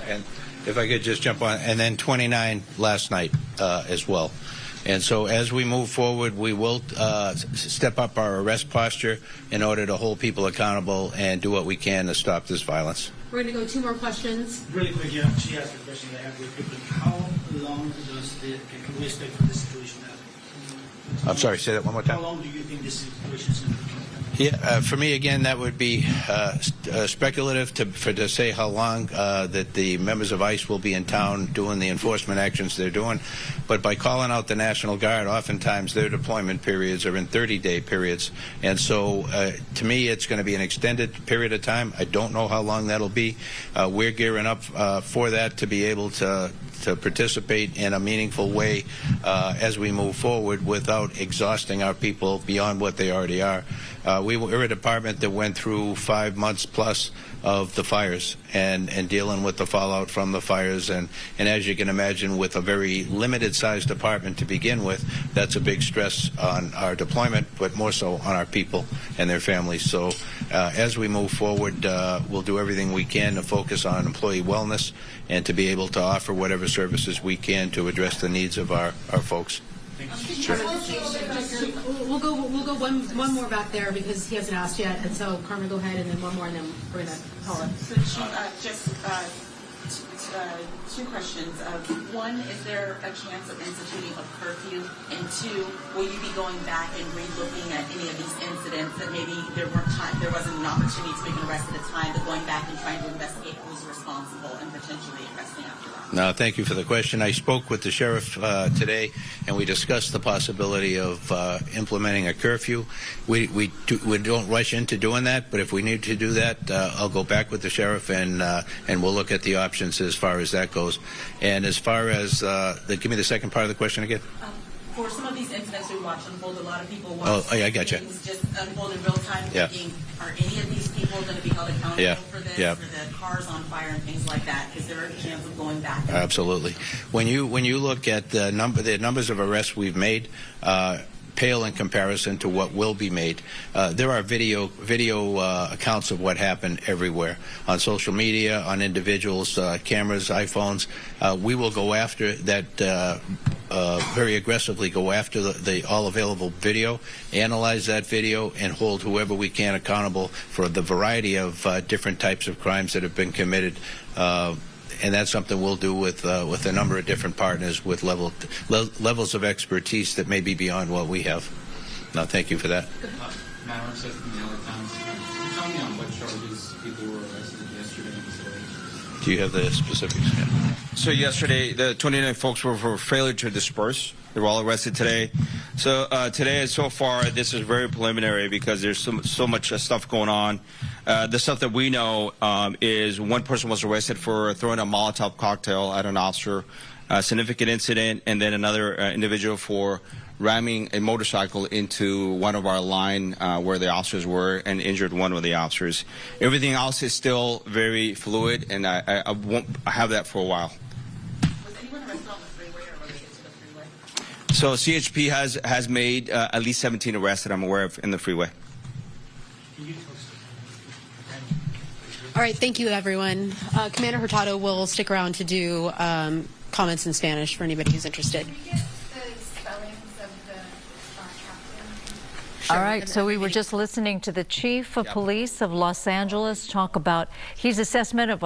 Speaker 20: And if I could just jump on, and then 29 last night as well. And so as we move forward, we will step up our arrest posture in order to hold people accountable and do what we can to stop this violence.
Speaker 9: We're going to go 2 more questions.
Speaker 4: Really quick, yeah, she asked a question I have really quickly. How long can we expect for this situation to happen?
Speaker 20: I'm sorry, say that one more time.
Speaker 4: How long do you think this situation is going to be?
Speaker 20: Yeah, for me, again, that would be speculative to say how long that the members of ICE will be in town doing the enforcement actions they're doing. But by calling out the National Guard, oftentimes their deployment periods are in 30-day periods. And so, to me, it's going to be an extended period of time. I don't know how long that'll be. We're gearing up for that to be able to to participate in a meaningful way as we move forward without exhausting our people beyond what they already are. We're a department that went through 5 months plus of the fires and dealing with the fallout from the fires. And as you can imagine, with a very limited sized department to begin with, that's a big stress on our deployment, but more so on our people and their families. So as we move forward, we'll do everything we can to focus on employee wellness and to be able to offer whatever services we can to address the needs of our folks.
Speaker 9: Sure. We'll go one more back there because he hasn't asked yet, and so Carmen, go ahead, and then one more, and then we're gonna call it.
Speaker 6: So just two questions. One, is there a chance of instituting a curfew? And two, will you be going back and re-looking at any of these incidents that maybe there wasn't an opportunity to make an arrest at the time, but going back and trying to investigate who's responsible and potentially arresting after that?
Speaker 20: No, thank you for the question. I spoke with the sheriff today, and we discussed the possibility of implementing a curfew. We don't rush into doing that, but if we need to do that, I'll go back with the sheriff and we'll look at the options as far as that goes. And as far as give me the second part of the question again.
Speaker 6: For some of these incidents we watch unfold, a lot of people watch
Speaker 20: I got you.
Speaker 6: things just unfold in real time.
Speaker 20: Yeah.
Speaker 6: Thinking, are any of these people going to be held accountable for this, for the cars on fire and things like that? Is there a chance of going back?
Speaker 20: Absolutely. When you look at the numbers of arrests we've made, pale in comparison to what will be made. There are video accounts of what happened everywhere on social media, on individuals, cameras, iPhones. We will go after that very aggressively. Go after the all available video, analyze that video, and hold whoever we can accountable for the variety of different types of crimes that have been committed. And that's something we'll do with a number of different partners with levels of expertise that may be beyond what we have. No, thank you for that.
Speaker 7: Matt says from the LA Times. Can you tell me on what charges people were arrested yesterday in facility?
Speaker 20: Do you have the specifics? Yeah.
Speaker 23: So yesterday, the 29 folks were for failure to disperse. They were all arrested today. So today, so far, this is very preliminary because there's so much stuff going on. The stuff that we know is one person was arrested for throwing a Molotov cocktail at an officer, a significant incident, and then another individual for ramming a motorcycle into one of our line where the officers were and injured one of the officers. Everything else is still very fluid, and I won't have that for a while.
Speaker 6: Was anyone arrested on the freeway or related to the freeway?
Speaker 23: So CHP has made at least 17 arrests that I'm aware of in the freeway.
Speaker 9: All right, thank you, everyone. Commander Hurtado will stick around to do comments in Spanish for anybody who's interested.
Speaker 2: All right, so we were just listening to the chief of police of Los Angeles talk about his assessment of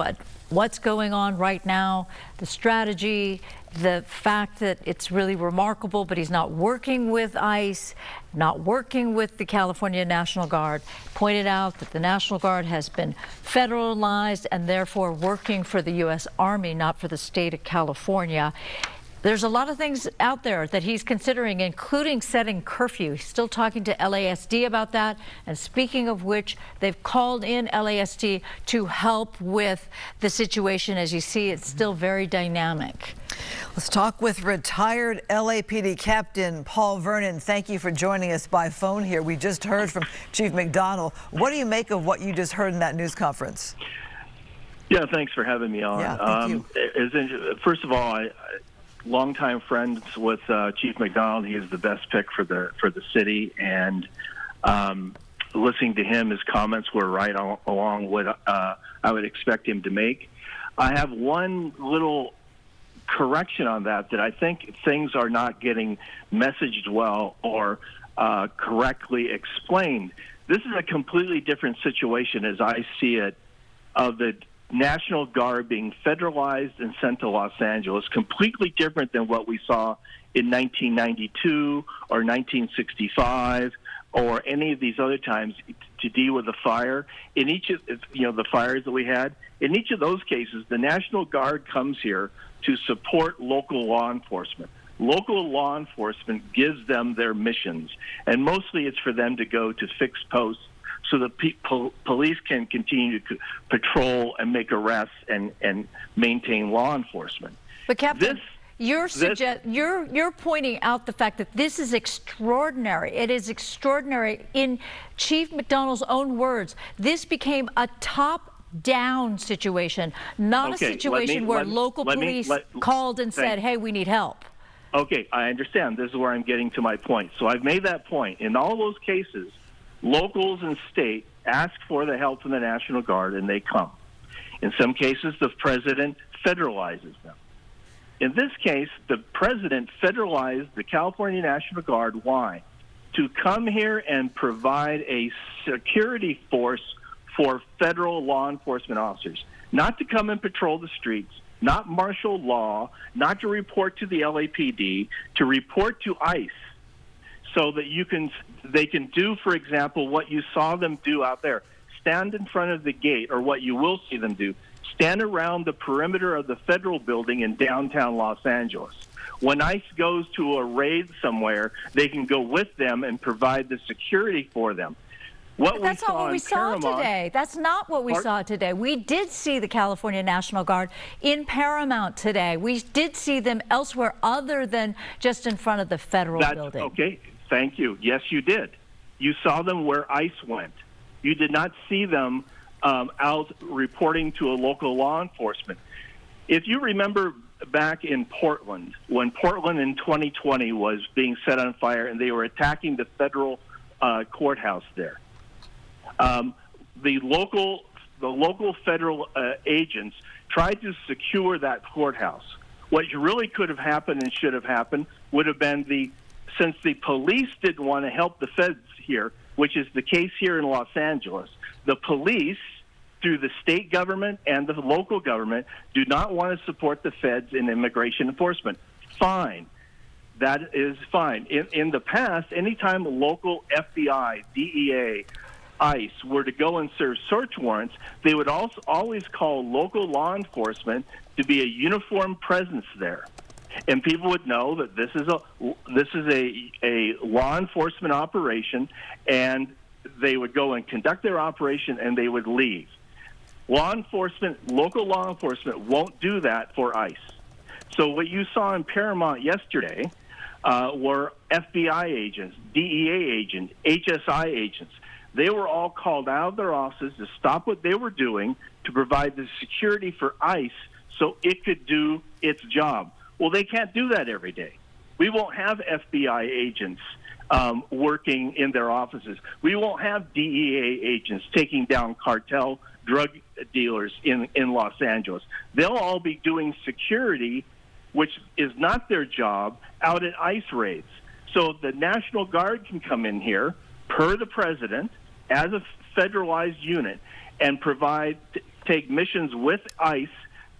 Speaker 2: what's going on right now, the strategy, the fact that it's really remarkable, but he's not working with ICE, not working with the California National Guard. Pointed out that the National Guard has been federalized and therefore working for the U.S. Army, not for the state of California. There's a lot of things out there that he's considering, including setting curfew. He's still talking to LASD about that. And speaking of which, they've called in LASD to help with the situation. As you see, it's still very dynamic.
Speaker 3: Let's talk with retired LAPD Captain Paul Vernon. Thank you for joining us by phone here. We just heard from Chief McDonald. What do you make of what you just heard in that news conference?
Speaker 11: Yeah, thanks for having me on.
Speaker 3: Yeah, thank
Speaker 11: you. First of all, longtime friends with Chief McDonald. He is the best pick for the city, and listening to him, his comments were right along what I would expect him to make. I have one little correction on that I think things are not getting messaged well or correctly explained. This is a completely different situation as I see it, of the National Guard being federalized and sent to Los Angeles, completely different than what we saw in 1992 or 1965 or any of these other times to deal with the fire. In each of the fires that we had, in each of those cases, the National Guard comes here to support local law enforcement. Local law enforcement gives them their missions, and mostly it's for them to go to fixed posts so that police can continue to patrol and make arrests and maintain law enforcement.
Speaker 2: But Captain, you're pointing out the fact that this is extraordinary. It is extraordinary. In Chief McDonald's own words, this became a top-down situation, not a situation where local police called and said, hey, we need help.
Speaker 11: Okay, I understand. This is where I'm getting to my point. So I've made that point. In all those cases, locals and state ask for the help from the National Guard, and they come. In some cases, the president federalizes them. In this case, the president federalized the California National Guard. Why? To come here and provide a security force for federal law enforcement officers, not to come and patrol the streets, not martial law, not to report to the LAPD, to report to ICE, so that they can do, for example, what you saw them do out there. Stand in front of the gate, or what you will see them do. Stand around the perimeter of the federal building in downtown Los Angeles. When ICE goes to a raid somewhere, they can go with them and provide the security for them.
Speaker 2: That's not what we saw today. That's not what we saw today. We did see the California National Guard in Paramount today. We did see them elsewhere other than just in front of the federal building.
Speaker 11: Okay, thank you. Yes, you did. You saw them where ICE went. You did not see them out reporting to a local law enforcement. If you remember back in Portland, when Portland in 2020 was being set on fire and they were attacking the federal courthouse there, the local federal agents tried to secure that courthouse. What really could have happened and should have happened would have been since the police didn't want to help the feds here, which is the case here in Los Angeles, the police, through the state government and the local government, do not want to support the feds in immigration enforcement. Fine. That is fine. In the past, anytime local FBI, DEA, ICE were to go and serve search warrants, they would also always call local law enforcement to be a uniform presence there. And people would know that this is a law enforcement operation, and they would go and conduct their operation and they would leave. Local law enforcement won't do that for ICE. So what you saw in Paramount yesterday were FBI agents, DEA agents, HSI agents. They were all called out of their offices to stop what they were doing to provide the security for ICE so it could do its job. Well, they can't do that every day. We won't have FBI agents working in their offices. We won't have DEA agents taking down cartel drug dealers in Los Angeles. They'll all be doing security, which is not their job, out at ICE raids. So the National Guard can come in here, per the president, as a federalized unit, and take missions with ICE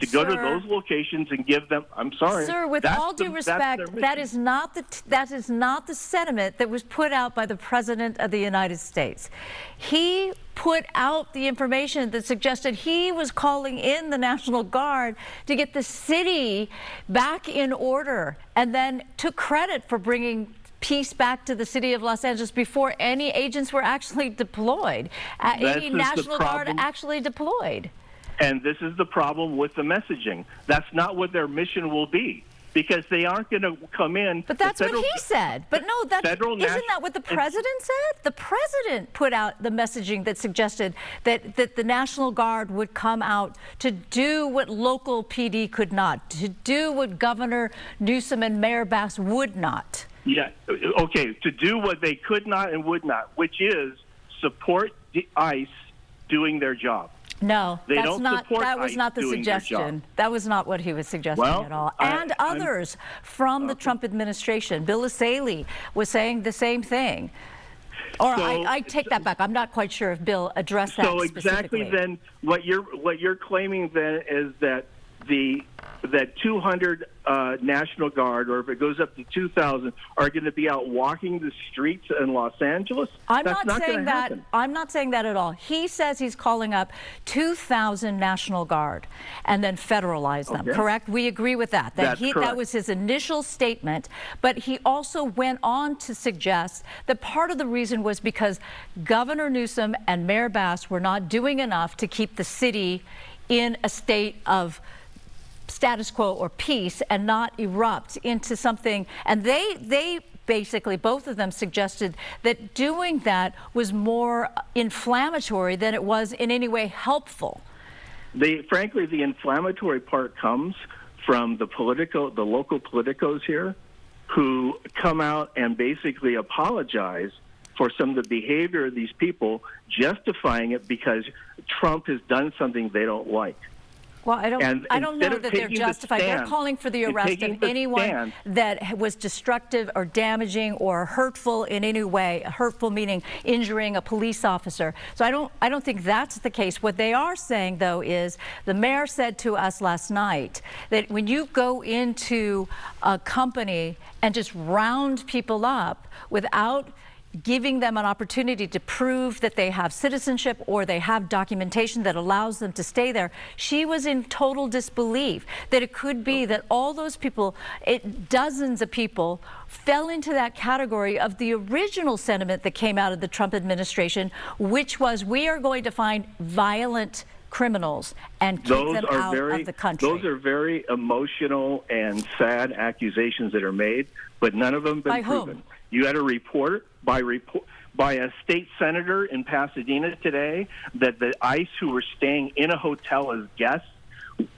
Speaker 11: to go to those locations and give them. I'm sorry,
Speaker 2: sir. With all due respect, that is not the sentiment that was put out by the President of the United States. He put out the information that suggested he was calling in the National Guard to get the city back in order, and then took credit for bringing peace back to the city of Los Angeles before any agents were actually deployed, any National Guard actually deployed.
Speaker 11: And this is the problem with the messaging. That's not what their mission will be, because they aren't going to come in.
Speaker 2: But that's what he said. But no, isn't that what the president said? The president put out the messaging that suggested that the National Guard would come out to do what local PD could not, to do what Governor Newsom and Mayor Bass would not.
Speaker 11: Yeah, okay, to do what they could not and would not, which is support the ICE doing their job.
Speaker 2: No, that was not the suggestion. That was not what he was suggesting at all. And others from the Trump administration. Bill Escalate was saying the same thing. Or I take that back. I'm not quite sure if Bill addressed that specifically. So
Speaker 11: exactly then, what you're claiming then is that that 200 National Guard, or if it goes up to 2,000, are going to be out walking the streets in Los Angeles?
Speaker 2: I'm not saying that. I'm not saying that at all. He says he's calling up 2,000 National Guard and then federalize them. Correct? We agree with that. That was his initial statement. But he also went on to suggest that part of the reason was because Governor Newsom and Mayor Bass were not doing enough to keep the city in a state of status quo or peace and not erupt into something. And they basically, both of them suggested that doing that was more inflammatory than it was in any way helpful.
Speaker 11: Frankly, the inflammatory part comes from the local politicos here, who come out and basically apologize for some of the behavior of these people, justifying it because Trump has done something they don't like.
Speaker 2: Well, I don't know that they're justified. They're calling for the arrest of anyone that was destructive or damaging or hurtful in any way. Hurtful meaning injuring a police officer. So I don't think that's the case. What they are saying, though, is the mayor said to us last night that when you go into a company and just round people up without giving them an opportunity to prove that they have citizenship or they have documentation that allows them to stay there. She was in total disbelief that it could be that all those people, dozens of people, fell into that category of the original sentiment that came out of the Trump administration, which was we are going to find violent criminals and keep them out of the country.
Speaker 11: Those are very emotional and sad accusations that are made, but none of them have been proven. You had a report by a state senator in Pasadena today that the ICE who were staying in a hotel as guests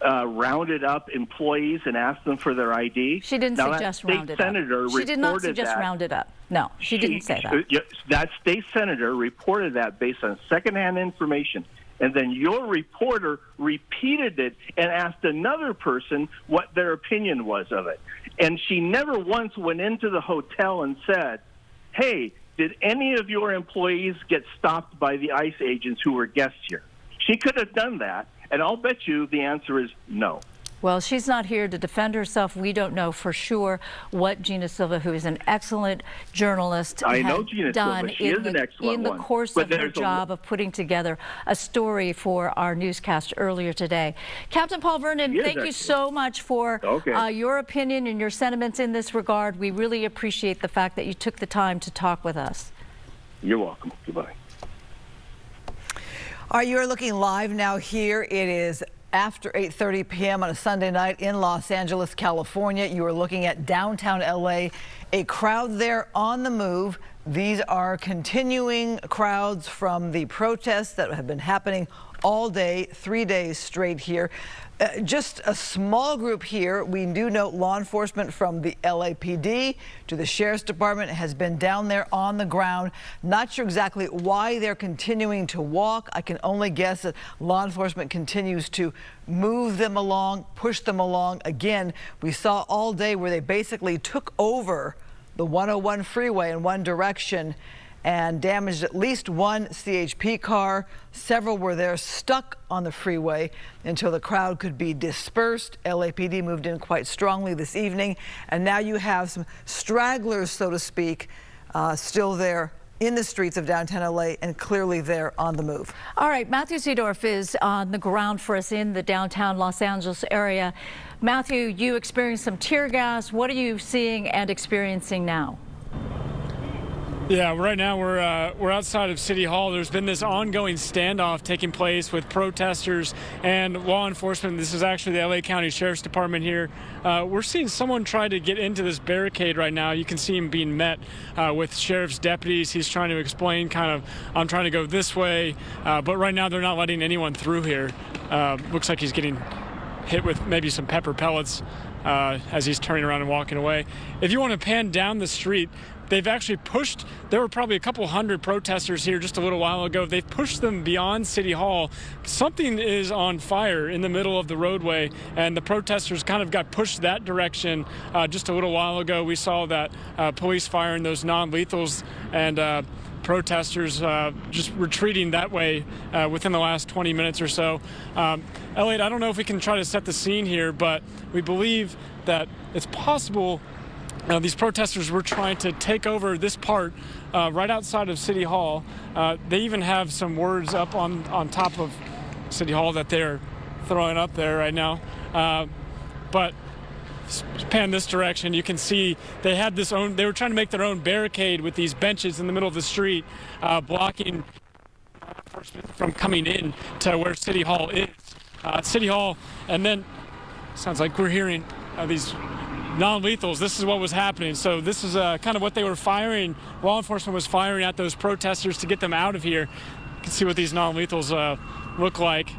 Speaker 11: rounded up employees and asked them for their ID.
Speaker 2: She didn't suggest rounded up. She did not suggest rounded up. No, she didn't say that.
Speaker 11: That state senator reported that based on secondhand information. And then your reporter repeated it and asked another person what their opinion was of it. And she never once went into the hotel and said, hey, did any of your employees get stopped by the ICE agents who were guests here? She could have done that, and I'll bet you the answer is no.
Speaker 2: Well, she's not here to defend herself. We don't know for sure what Gina Silva, who is an excellent journalist,
Speaker 11: I know Gina
Speaker 2: done
Speaker 11: Silva. She is an excellent
Speaker 2: in the
Speaker 11: one.
Speaker 2: course of her job of putting together a story for our newscast earlier today. Captain Paul Vernon, thank you so much for your opinion and your sentiments in this regard. We really appreciate the fact that you took the time to talk with us.
Speaker 11: You're welcome. Goodbye.
Speaker 3: All right, you're looking live now here. It is after 8:30 p.m. on a Sunday night in Los Angeles, California. You are looking at downtown LA, a crowd there on the move. These are continuing crowds from the protests that have been happening all day, 3 days straight here. Just a small group here. We do note law enforcement from the LAPD to the Sheriff's Department has been down there on the ground. Not sure exactly why they're continuing to walk. I can only guess that law enforcement continues to move them along, push them along. Again, we saw all day where they basically took over the 101 freeway in one direction and damaged at least one CHP car. Several were there stuck on the freeway until the crowd could be dispersed. LAPD moved in quite strongly this evening, and now you have some stragglers, so to speak, still there in the streets of downtown LA and clearly there on the move.
Speaker 2: All right, Matthew Seedorf is on the ground for us in the downtown Los Angeles area. Matthew, you experienced some tear gas. What are you seeing and experiencing now?
Speaker 1: Yeah, right now we're outside of City Hall. There's been this ongoing standoff taking place with protesters and law enforcement. This is actually the LA County Sheriff's Department here. We're seeing someone try to get into this barricade right now. You can see him being met with sheriff's deputies. He's trying to explain I'm trying to go this way, but right now they're not letting anyone through here. Looks like he's getting hit with maybe some pepper pellets as he's turning around and walking away. If you want to pan down the street, they've actually pushed, there were probably a couple hundred protesters here just a little while ago. They've pushed them beyond City Hall. Something is on fire in the middle of the roadway, and the protesters kind of got pushed that direction just a little while ago. We saw that police firing those non-lethals and protesters just retreating that way within the last 20 minutes or so. Elliot, I don't know if we can try to set the scene here, but we believe that it's possible these protesters were trying to take over this part right outside of City Hall. They even have some words up on top of City Hall that they're throwing up there right now. But pan this direction, you can see they had they were trying to make their own barricade with these benches in the middle of the street, blocking from coming in to where City Hall is. City Hall, and then Sounds like we're hearing these non-lethals. This is what was happening. So this is kind of what they were firing. Law enforcement was firing at those protesters to get them out of here. You can see what these non-lethals look like.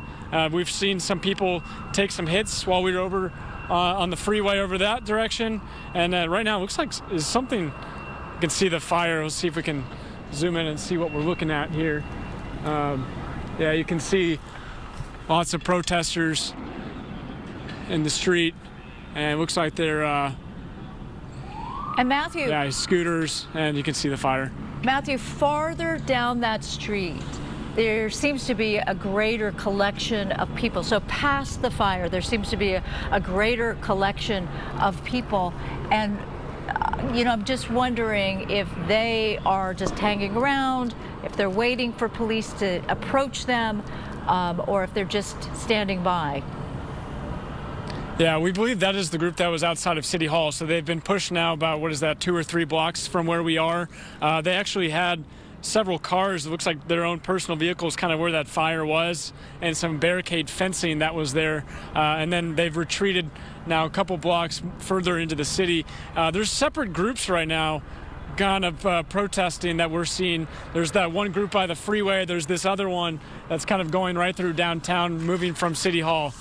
Speaker 1: We've seen some people take some hits while we were over on the freeway over that direction. And right now it looks like is something. You can see the fire. Let's see if we can zoom in and see what we're looking at here. Yeah, you can see lots of protesters in the street, and it looks like they're
Speaker 2: and Matthew,
Speaker 1: yeah, scooters, and you can see the fire.
Speaker 2: Matthew, farther down that street, there seems to be a greater collection of people. So past the fire, there seems to be a greater collection of people, and you know, I'm just wondering if they are just hanging around, if they're waiting for police to approach them, or if they're just standing by.
Speaker 1: Yeah, we believe that is the group that was outside of City Hall. So they've been pushed now about, what is that, 2 or 3 blocks from where we are. They actually had several cars, it looks like their own personal vehicles, kind of where that fire was, and some barricade fencing that was there. And then they've retreated now a couple blocks further into the city. There's separate groups right now kind of protesting that we're seeing. There's that one group by the freeway. There's this other one that's kind of going right through downtown, moving from City Hall.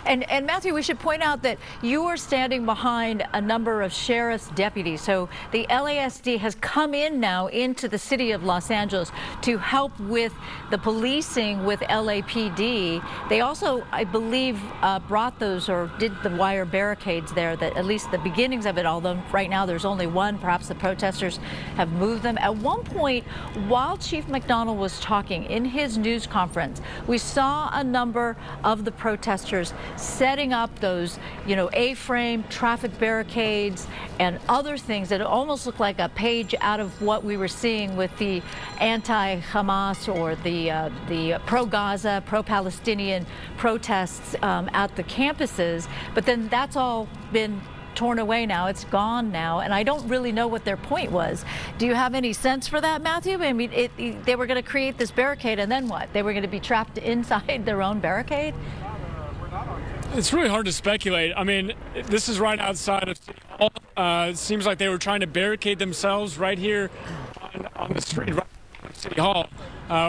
Speaker 2: And Matthew, we should point out that you are standing behind a number of sheriff's deputies. So the LASD has come in now into the city of Los Angeles to help with the policing with LAPD. They also, I believe, brought those or did the wire barricades there, that at least the beginnings of it, although right now there's only one. Perhaps the protesters have moved them. At one point, while Chief McDonald was talking in his news conference, we saw a number of the protesters setting up those, you know, A-frame traffic barricades and other things that almost look like a page out of what we were seeing with the anti-Hamas or the pro-Gaza, pro-Palestinian protests at the campuses. But then that's all been torn away now. It's gone now, and I don't really know what their point was. Do you have any sense for that, Matthew? I mean, they were going to create this barricade, and then what? They were going to be trapped inside their own barricade?
Speaker 1: It's really hard to speculate. I mean, this is right outside of City Hall. It seems like they were trying to barricade themselves right here on the street, right in City Hall.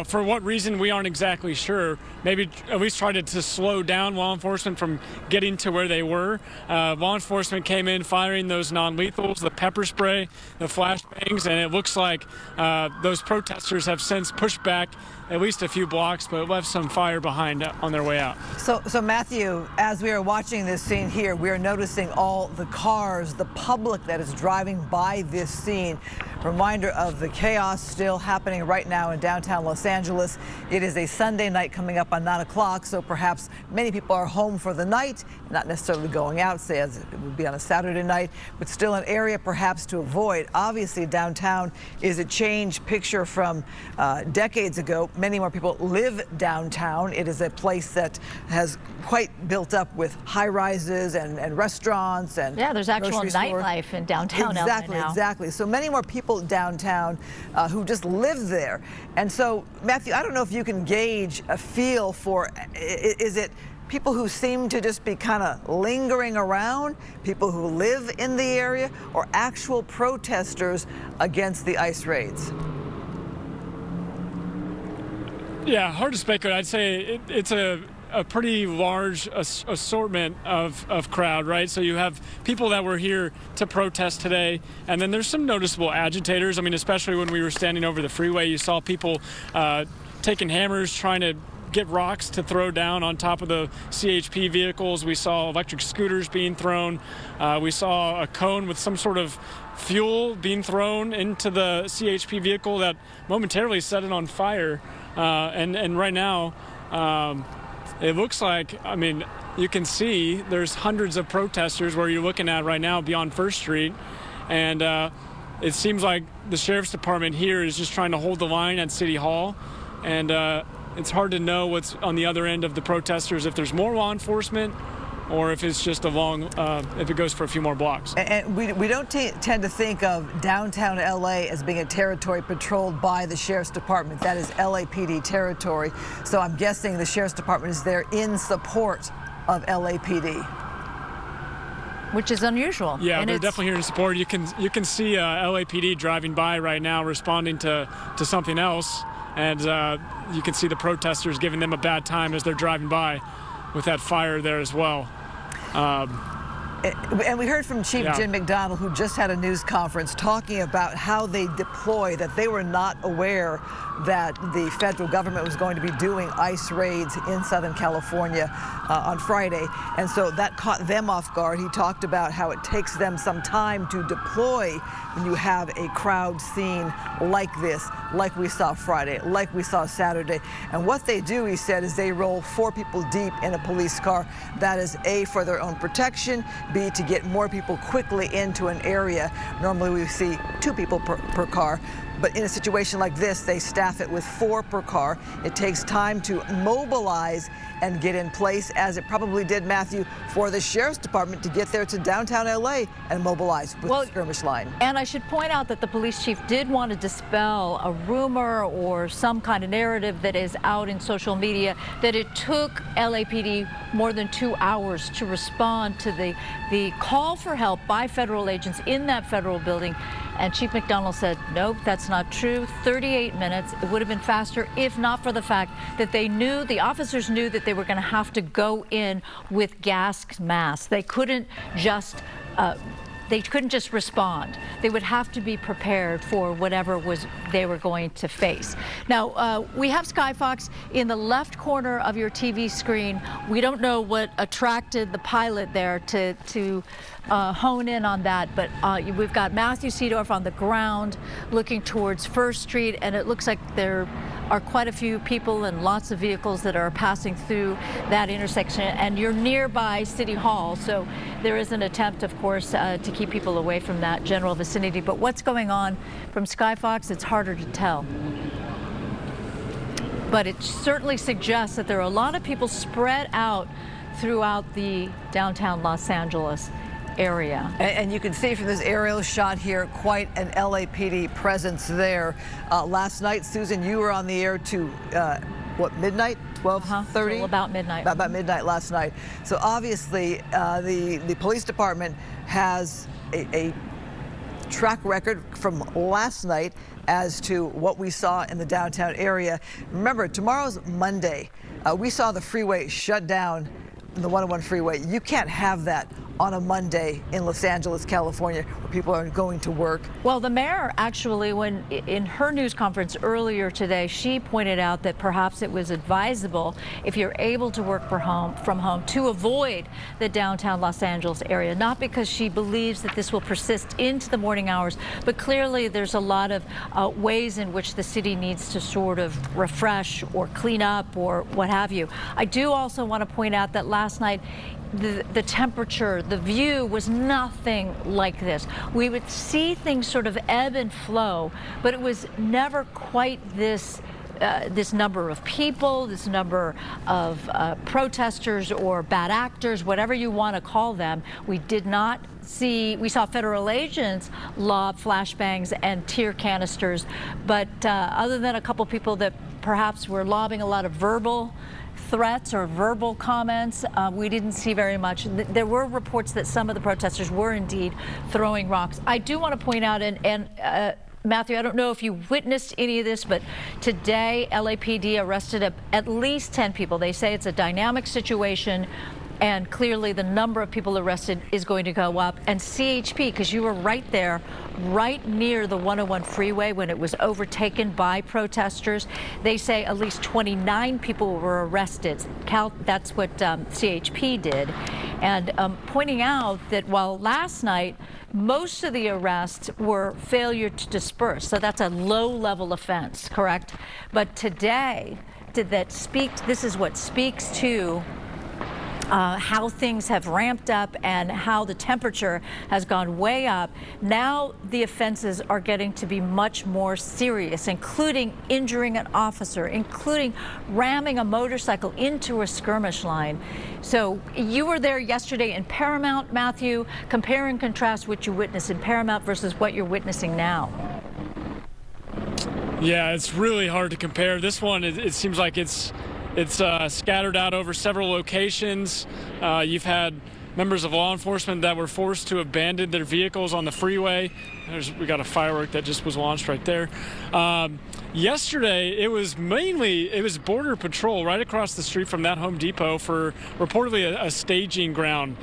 Speaker 1: For what reason, we aren't exactly sure. Maybe at least try to slow down law enforcement from getting to where they were. Law enforcement came in firing those non-lethals, the pepper spray, the flashbangs, and it looks like those protesters have since pushed back at least a few blocks, but left some fire behind on their way out.
Speaker 3: So Matthew, as we are watching this scene here, we are noticing all the cars, the public that is driving by this scene. Reminder of the chaos still happening right now in downtown Los Angeles. It is a Sunday night coming up on 9 o'clock, so perhaps many people are home for the night, not necessarily going out, say as it would be on a Saturday night, but still an area perhaps to avoid. Obviously, downtown is a changed picture from decades ago. Many more people live downtown. It is a place that has quite built up with high rises and restaurants and
Speaker 2: yeah, there's actual nightlife in downtown LA now.
Speaker 3: Exactly. So many more people downtown who just live there. And so, Matthew, I don't know if you can gauge a feel for, is it people who seem to just be kind of lingering around, people who live in the area, or actual protesters against the ICE raids?
Speaker 1: Yeah, hard to speculate. I'd say it's a pretty large assortment of crowd, right? So you have people that were here to protest today, and then there's some noticeable agitators. I mean, especially when we were standing over the freeway, you saw people taking hammers, trying to get rocks to throw down on top of the CHP vehicles. We saw electric scooters being thrown. We saw a cone with some sort of fuel being thrown into the CHP vehicle that momentarily set it on fire. And right now, it looks like, I mean, you can see there's hundreds of protesters where you're looking at right now beyond First Street. And it seems like the sheriff's department here is just trying to hold the line at City Hall. And it's hard to know what's on the other end of the protesters, if there's more law enforcement or if it's just a long, if it goes for a few more blocks.
Speaker 3: And we don't tend to think of downtown LA as being a territory patrolled by the Sheriff's Department. That is LAPD territory. So I'm guessing the Sheriff's Department is there in support of LAPD.
Speaker 2: Which is unusual.
Speaker 1: Yeah,
Speaker 2: and
Speaker 1: they're definitely here to support. You can see LAPD driving by right now, responding to something else, and you can see the protesters giving them a bad time as they're driving by, with that fire there as well.
Speaker 3: And we heard from Chief Jim McDonald, who just had a news conference talking about how they deploy, that they were not aware that the federal government was going to be doing ICE raids in Southern California on Friday. And so that caught them off guard. He talked about how it takes them some time to deploy when you have a crowd scene like this, like we saw Friday, like we saw Saturday. And what they do, he said, is they roll 4 people deep in a police car. That is A, for their own protection, B, to get more people quickly into an area. Normally we see 2 people per car. But in a situation like this, they staff it with 4 per car. It takes time to mobilize and get in place, as it probably did, Matthew, for the sheriff's department to get there to downtown LA and mobilize with the skirmish line.
Speaker 2: And I should point out that the police chief did want to dispel a rumor or some kind of narrative that is out in social media that it took LAPD more than 2 hours to respond to the call for help by federal agents in that federal building. And Chief McDonald said, nope, that's not true. 38 minutes. It would have been faster if not for the fact that the officers knew that they were going to have to go in with gas masks. They couldn't just respond. They would have to be prepared for whatever they were going to face. Now, we have Skyfox in the left corner of your TV screen. We don't know what attracted the pilot there to hone in on that, but we've got Matthew Seedorf on the ground looking towards First Street, and it looks like there are quite a few people and lots of vehicles that are passing through that intersection, and you're nearby City Hall, so there is an attempt, of course, to keep people away from that general vicinity. But what's going on from Skyfox, it's harder to tell. But it certainly suggests that there are a lot of people spread out throughout the downtown Los Angeles area.
Speaker 3: And you can see from this aerial shot here quite an LAPD presence there. Last night, Susan, you were on the air to what, midnight? 12:30?
Speaker 2: Well, about midnight.
Speaker 3: About midnight last night. So obviously the police department has a track record from last night as to what we saw in the downtown area. Remember, tomorrow's Monday. We saw the freeway shut down, the 101 freeway. You can't have that on a Monday in Los Angeles, California, where people are going to work.
Speaker 2: Well, the mayor actually, when in her news conference earlier today, she pointed out that perhaps it was advisable, if you're able to work from home, to avoid the downtown Los Angeles area. Not because she believes that this will persist into the morning hours, but clearly there's a lot of ways in which the city needs to sort of refresh or clean up or what have you. I do also want to point out that last night, the temperature, the view was nothing like this. We would see things sort of ebb and flow, but it was never quite this number of people, this number of protesters or bad actors, whatever you want to call them. We saw federal agents lob flashbangs and tear canisters, but other than a couple people that perhaps were lobbing a lot of verbal threats or verbal comments, we didn't see very much. There were reports that some of the protesters were indeed throwing rocks. I do want to point out, and Matthew, I don't know if you witnessed any of this, but today LAPD arrested at least 10 people. They say it's a dynamic situation, and clearly the number of people arrested is going to go up. And CHP, because you were right there, right near the 101 freeway when it was overtaken by protesters, they say at least 29 people were arrested. That's what CHP did. And pointing out that while last night, most of the arrests were failure to disperse. So that's a low-level offense, correct? But today, this is what speaks to how things have ramped up and how the temperature has gone way up. Now the offenses are getting to be much more serious, including injuring an officer, including ramming a motorcycle into a skirmish line. So you were there yesterday in Paramount, Matthew. Compare and contrast what you witnessed in Paramount versus what you're witnessing now.
Speaker 1: Yeah, it's really hard to compare. This one, it seems like it's It's scattered out over several locations. You've had members of law enforcement that were forced to abandon their vehicles on the freeway. We got a firework that just was launched right there. Yesterday, it was Border Patrol right across the street from that Home Depot for reportedly a staging ground.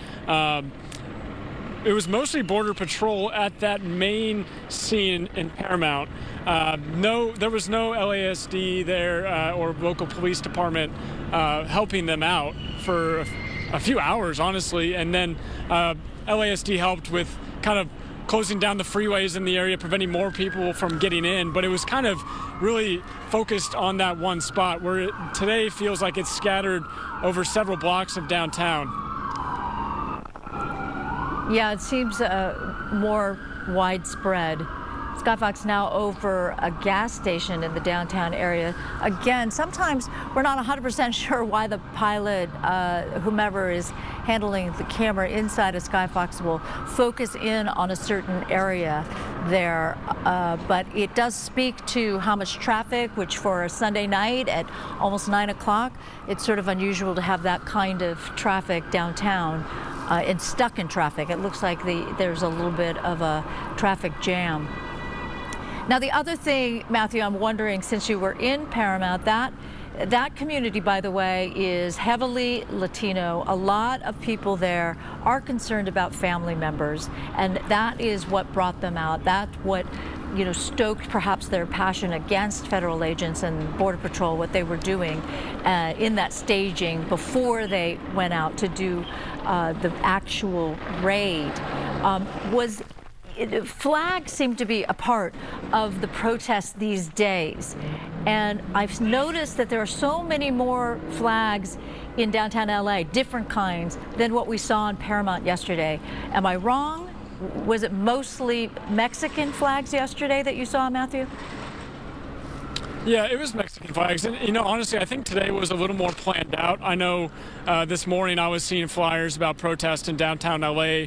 Speaker 1: It was mostly Border Patrol at that main scene in Paramount. There was no LASD there or local police department helping them out for a few hours, honestly. And then LASD helped with kind of closing down the freeways in the area, preventing more people from getting in. But it was kind of really focused on that one spot, where today feels like it's scattered over several blocks of downtown.
Speaker 2: Yeah, it seems more widespread. Scott Fox now over a gas station in the downtown area. Again, sometimes we're not 100% sure why the pilot, whomever is handling the camera inside of Skyfox, will focus in on a certain area there. But it does speak to how much traffic, which for a Sunday night at almost 9 o'clock, it's sort of unusual to have that kind of traffic downtown. And stuck in traffic. It looks like there's a little bit of a traffic jam. Now, the other thing, Matthew, I'm wondering, since you were in Paramount, that community, by the way, is heavily Latino. A lot of people there are concerned about family members, and that is what brought them out. That's what, stoked perhaps their passion against federal agents and Border Patrol, what they were doing in that staging before they went out to do the actual raid. Flags seem to be a part of the protests these days. And I've noticed that there are so many more flags in downtown LA, different kinds, than what we saw in Paramount yesterday. Am I wrong? Was it mostly Mexican flags yesterday that you saw, Matthew?
Speaker 1: Yeah, it was Mexican flags. And, honestly, I think today was a little more planned out. I know this morning I was seeing flyers about protests in downtown LA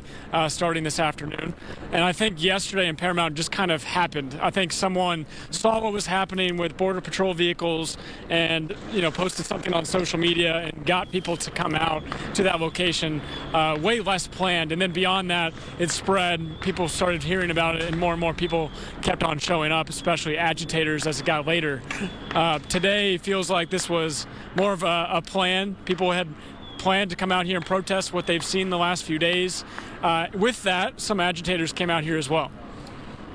Speaker 1: starting this afternoon. And I think yesterday in Paramount just kind of happened. I think someone saw what was happening with Border Patrol vehicles and, posted something on social media and got people to come out to that location way less planned. And then beyond that, it spread. People started hearing about it, and more people kept on showing up, especially agitators as it got later. Today feels like this was more of a plan. People had planned to come out here and protest what they've seen the last few days. With that, some agitators came out here as well.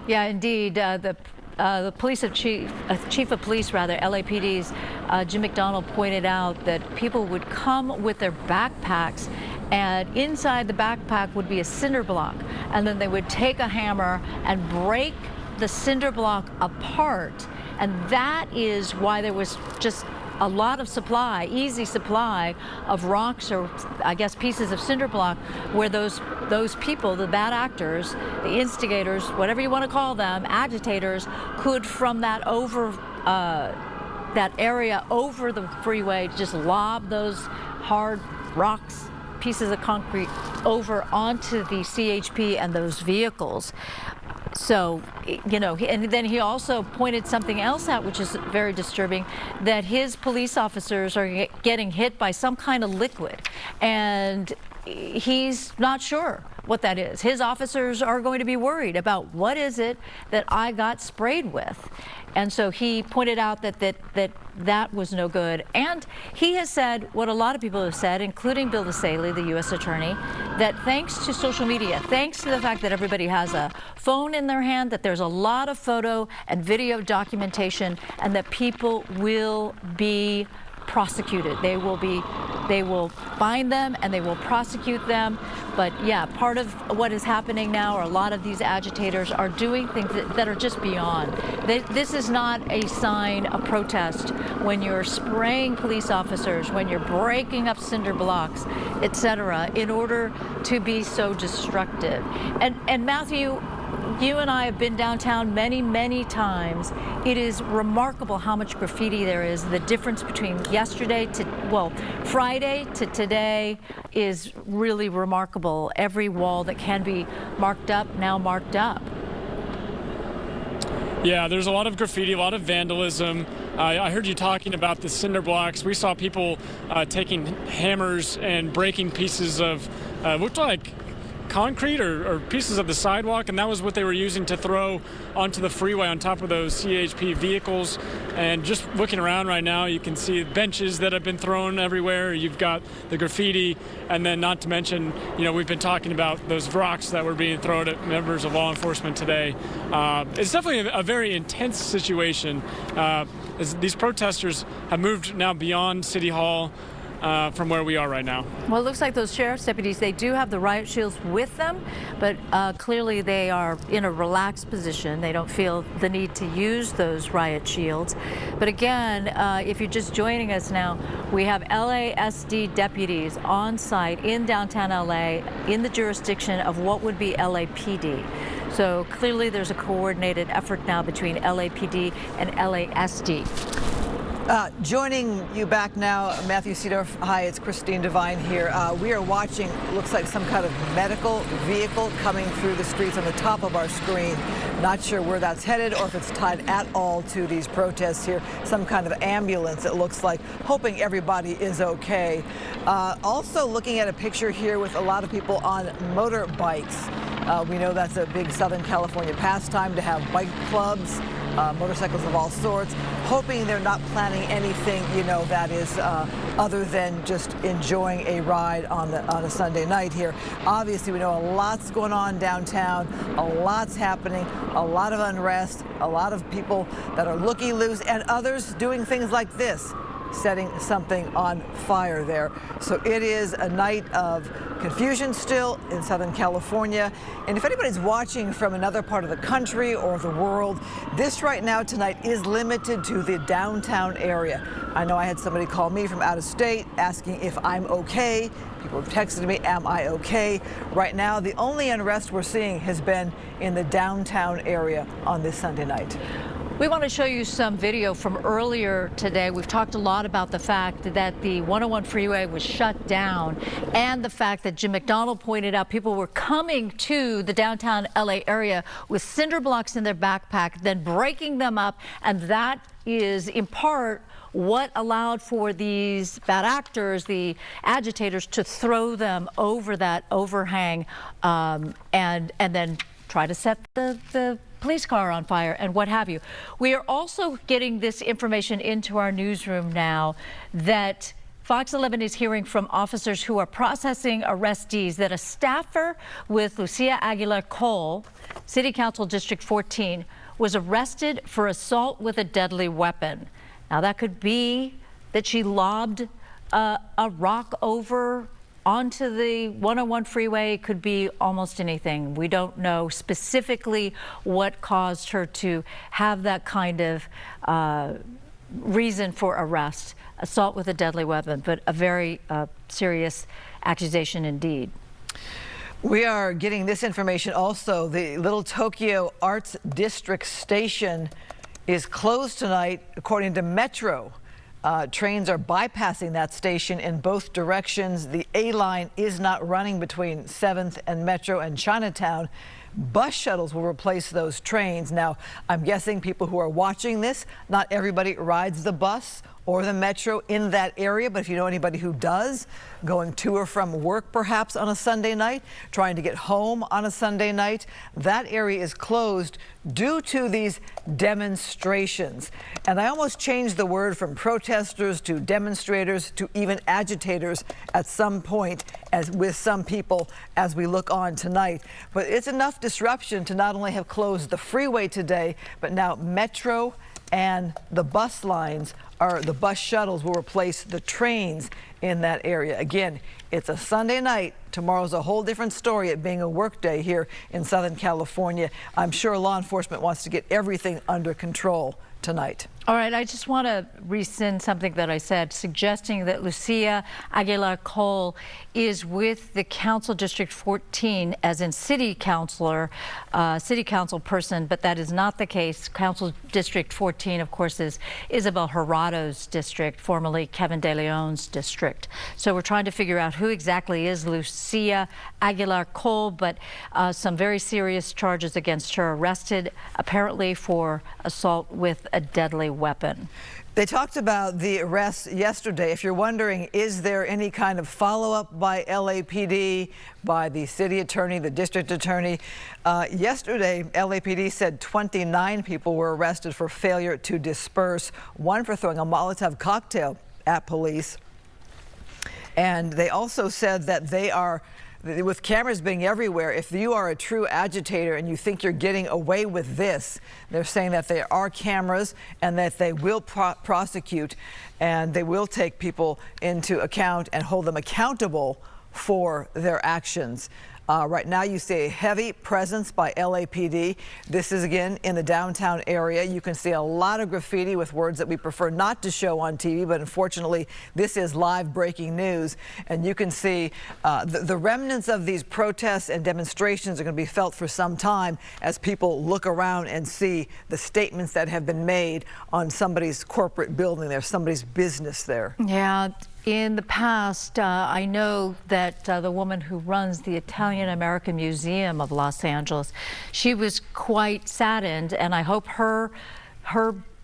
Speaker 2: Yeah, indeed. The chief of police, LAPD's Jim McDonald pointed out that people would come with their backpacks, and inside the backpack would be a cinder block, and then they would take a hammer and break the cinder block apart. And that is why there was just a lot of supply, easy supply of rocks, or I guess pieces of cinder block, where those people, the bad actors, the instigators, whatever you want to call them, agitators, could from that area over the freeway just lob those hard rocks, pieces of concrete over onto the CHP and those vehicles. So, and then he also pointed something else out, which is very disturbing, that his police officers are getting hit by some kind of liquid, and he's not sure what that is. His officers are going to be worried about, what is it that I got sprayed with? And so he pointed out that was no good. And he has said what a lot of people have said, including Bill DeSaley, the U.S. attorney, that thanks to social media, thanks to the fact that everybody has a phone in their hand, that there's a lot of photo and video documentation, and that people will be prosecuted. They will find them and they will prosecute them. But yeah, part of what is happening now are a lot of these agitators are doing things that are just beyond. This is not a sign of protest when you're spraying police officers, when you're breaking up cinder blocks, etc., in order to be so destructive. And Matthew, you and I have been downtown many, many times. It is remarkable how much graffiti there is. The difference between Friday to today is really remarkable. Every wall that can be marked up, now marked up.
Speaker 1: Yeah, there's a lot of graffiti, a lot of vandalism. I heard you talking about the cinder blocks. We saw people taking hammers and breaking pieces of looked like concrete or pieces of the sidewalk, and that was what they were using to throw onto the freeway on top of those CHP vehicles. And just looking around right now, you can see benches that have been thrown everywhere. You've got the graffiti, and then not to mention, we've been talking about those rocks that were being thrown at members of law enforcement today. It's definitely a very intense situation. As these protesters have moved now beyond City Hall, from where we are right now.
Speaker 2: Well, it looks like those sheriff's deputies, they do have the riot shields with them, but clearly they are in a relaxed position. They don't feel the need to use those riot shields. But again, if you're just joining us now, we have LASD deputies on site in downtown LA in the jurisdiction of what would be LAPD. So clearly there's a coordinated effort now between LAPD and LASD.
Speaker 3: Joining you back now, Matthew Seedorf. Hi, it's Christine Devine here. We are watching, looks like some kind of medical vehicle coming through the streets on the top of our screen. Not sure where that's headed or if it's tied at all to these protests here. Some kind of ambulance, it looks like, hoping everybody is okay. Also looking at a picture here with a lot of people on motorbikes. We know that's a big Southern California pastime to have bike clubs. Motorcycles of all sorts, hoping they're not planning anything, that is other than just enjoying a ride on a Sunday night here. Obviously, we know a lot's going on downtown, a lot's happening, a lot of unrest, a lot of people that are looky loose, and others doing things like this, setting something on fire there. So it is a night of confusion still in Southern California. And if anybody's watching from another part of the country or the world, this right now tonight is limited to the downtown area. I know I had somebody call me from out of state asking if I'm okay. People have texted me, am I okay? Right now, the only unrest we're seeing has been in the downtown area on this Sunday night.
Speaker 2: We want to show you some video from earlier today. We've talked a lot about the fact that the 101 freeway was shut down and the fact that Jim McDonald pointed out people were coming to the downtown LA area with cinder blocks in their backpack, then breaking them up. And that is in part what allowed for these bad actors, the agitators, to throw them over that overhang and then try to set the police car on fire and what have you. We are also getting this information into our newsroom now that Fox 11 is hearing from officers who are processing arrestees that a staffer with Lucia Aguilar Cole, City Council District 14, was arrested for assault with a deadly weapon. Now that could be that she lobbed a rock over onto the 101 freeway. It could be almost anything. We don't know specifically what caused her to have that kind of reason for arrest, assault with a deadly weapon, but a very serious accusation indeed.
Speaker 3: We are getting this information also. The Little Tokyo Arts District station is closed tonight, according to Metro. Trains are bypassing that station in both directions. The A line is not running between 7th and Metro and Chinatown. Bus shuttles will replace those trains. Now, I'm guessing people who are watching this, not everybody rides the bus or the Metro in that area, but if you know anybody who does, going to or from work perhaps on a Sunday night, trying to get home on a Sunday night, that area is closed due to these demonstrations. And I almost changed the word from protesters to demonstrators to even agitators at some point, as with some people as we look on tonight. But it's enough disruption to not only have closed the freeway today, but now Metro and the bus lines, or the bus shuttles, will replace the trains in that area. Again, it's a Sunday night. Tomorrow's a whole different story, it being a work day here in Southern California. I'm sure law enforcement wants to get everything under control tonight.
Speaker 2: All right, I just want to rescind something that I said, suggesting that Lucia Aguilar Cole is with the Council District 14 as in city council person, but that is not the case. Council District 14, of course, is Isabel Jurado's district, formerly Kevin De Leon's district. So we're trying to figure out who exactly is Lucia Aguilar Cole, but some very serious charges against her, arrested apparently for assault with a deadly deadly weapon.
Speaker 3: They talked about the arrest yesterday. If you're wondering, is there any kind of follow-up by LAPD, by the city attorney, the district attorney? Yesterday, LAPD said 29 people were arrested for failure to disperse, one for throwing a Molotov cocktail at police. And they also said that they are, with cameras being everywhere, if you are a true agitator and you think you're getting away with this, they're saying that there are cameras and that they will prosecute and they will take people into account and hold them accountable for their actions. Right now you see a heavy presence by LAPD. This is again in the downtown area. You can see a lot of graffiti with words that we prefer not to show on TV, but unfortunately this is live breaking news. And you can see the remnants of these protests and demonstrations are going to be felt for some time as people look around and see the statements that have been made on somebody's corporate building there, somebody's business there.
Speaker 2: Yeah. In the past, I know that the woman who runs the Italian-American Museum of Los Angeles, she was quite saddened, and I hope her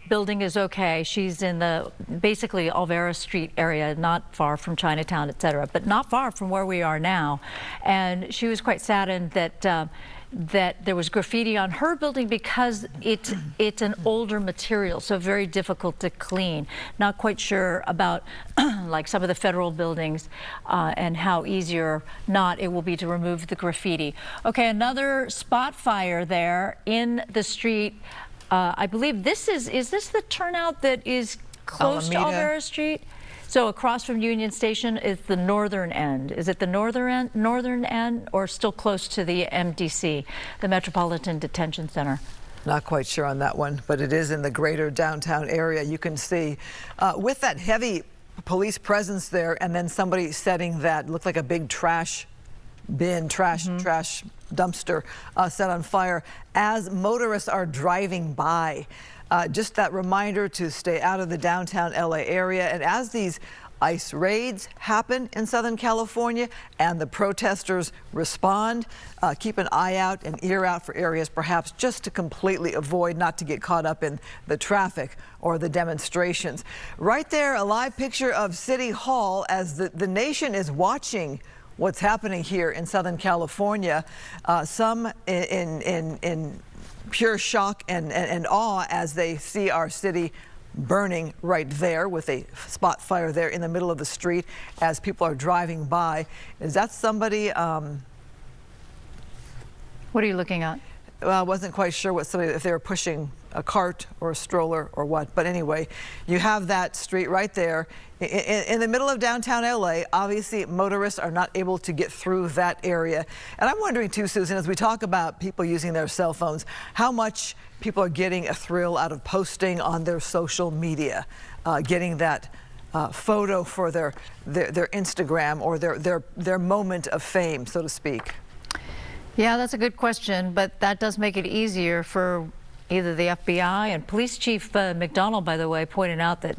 Speaker 2: building is okay. She's in the basically Olvera Street area, not far from Chinatown, etc., but not far from where we are now. And she was quite saddened that that there was graffiti on her building because it's an older material, so very difficult to clean. Not quite sure about like some of the federal buildings and how easy or not it will be to remove the graffiti. Okay, another spot fire there in the street. I believe this is this the turnout that is close to Olvera Street? So across from Union Station is the northern end. Is it the northern end or still close to the MDC, the Metropolitan Detention Center?
Speaker 3: Not quite sure on that one, but it is in the greater downtown area. You can see with that heavy police presence there and then somebody setting that looked like a big trash bin, trash dumpster set on fire as motorists are driving by. Just that reminder to stay out of the downtown LA area. And as these ICE raids happen in Southern California and the protesters respond, keep an eye out and ear out for areas perhaps just to completely avoid not to get caught up in the traffic or the demonstrations. Right there, a live picture of City Hall as the nation is watching what's happening here in Southern California. Some in pure shock and awe as they see our city burning right there with a spot fire there in the middle of the street as people are driving by. Is that somebody?
Speaker 2: What are you looking at?
Speaker 3: Well, I wasn't quite sure what somebody, if they were pushing a cart or a stroller or what. But anyway, you have that street right there in the middle of downtown LA. Obviously, motorists are not able to get through that area. And I'm wondering too, Susan, as we talk about people using their cell phones, how much people are getting a thrill out of posting on their social media, getting that photo for their Instagram or their moment of fame, so to speak.
Speaker 2: Yeah, that's a good question, but that does make it easier for either the FBI and Police Chief McDonald, by the way, pointed out that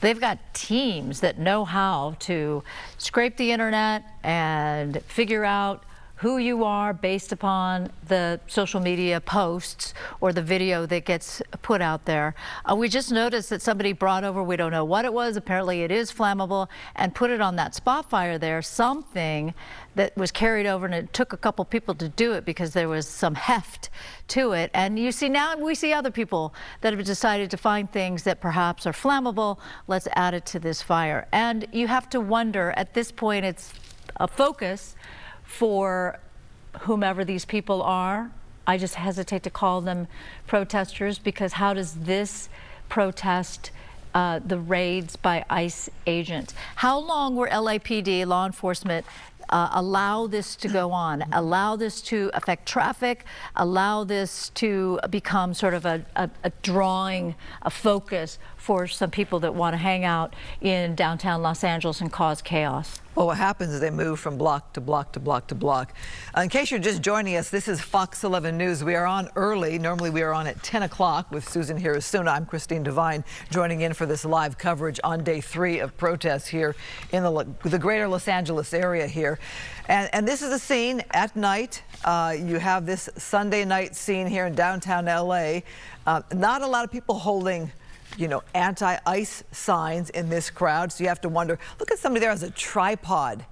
Speaker 2: they've got teams that know how to scrape the internet and figure out who you are based upon the social media posts or the video that gets put out there. We just noticed that somebody brought over, we don't know what it was, apparently it is flammable, and put it on that spot fire there, something that was carried over, and it took a couple people to do it because there was some heft to it. And you see now, we see other people that have decided to find things that perhaps are flammable. Let's add it to this fire. And you have to wonder, at this point, it's a focus for whomever these people are. I just hesitate to call them protesters because how does this protest the raids by ICE agents? How long were LAPD, law enforcement, allow this to go on, allow this to affect traffic, allow this to become sort of a drawing, a focus for some people that want to hang out in downtown Los Angeles and cause chaos?
Speaker 3: Well, what happens is they move from block to block to block to block. In case you're just joining us, this is Fox 11 News. We are on early. Normally we are on at 10 o'clock with Susan Hirasuna. I'm Christine Devine joining in for this live coverage on day 3 of protests here in the greater Los Angeles area here. And this is a scene at night. You have this Sunday night scene here in downtown LA. Not a lot of people holding you know, anti-ICE signs in this crowd. So you have to wonder, look at somebody there has a tripod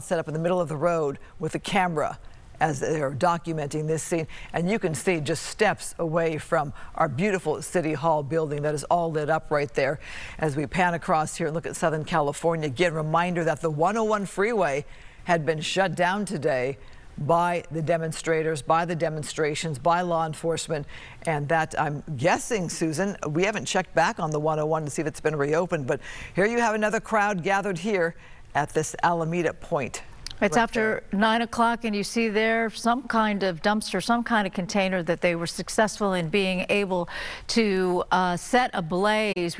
Speaker 3: set up in the middle of the road with a camera as they're documenting this scene. And you can see just steps away from our beautiful City Hall building that is all lit up right there. As we pan across here and look at Southern California, again, reminder that the 101 freeway had been shut down today by the demonstrators, by the demonstrations, by law enforcement. And that, I'm guessing, Susan, we haven't checked back on the 101 to see if it's been reopened, but here you have another crowd gathered here at this Alameda point.
Speaker 2: It's after 9 o'clock, and you see there some kind of dumpster, some kind of container that they were successful in being able to set ablaze.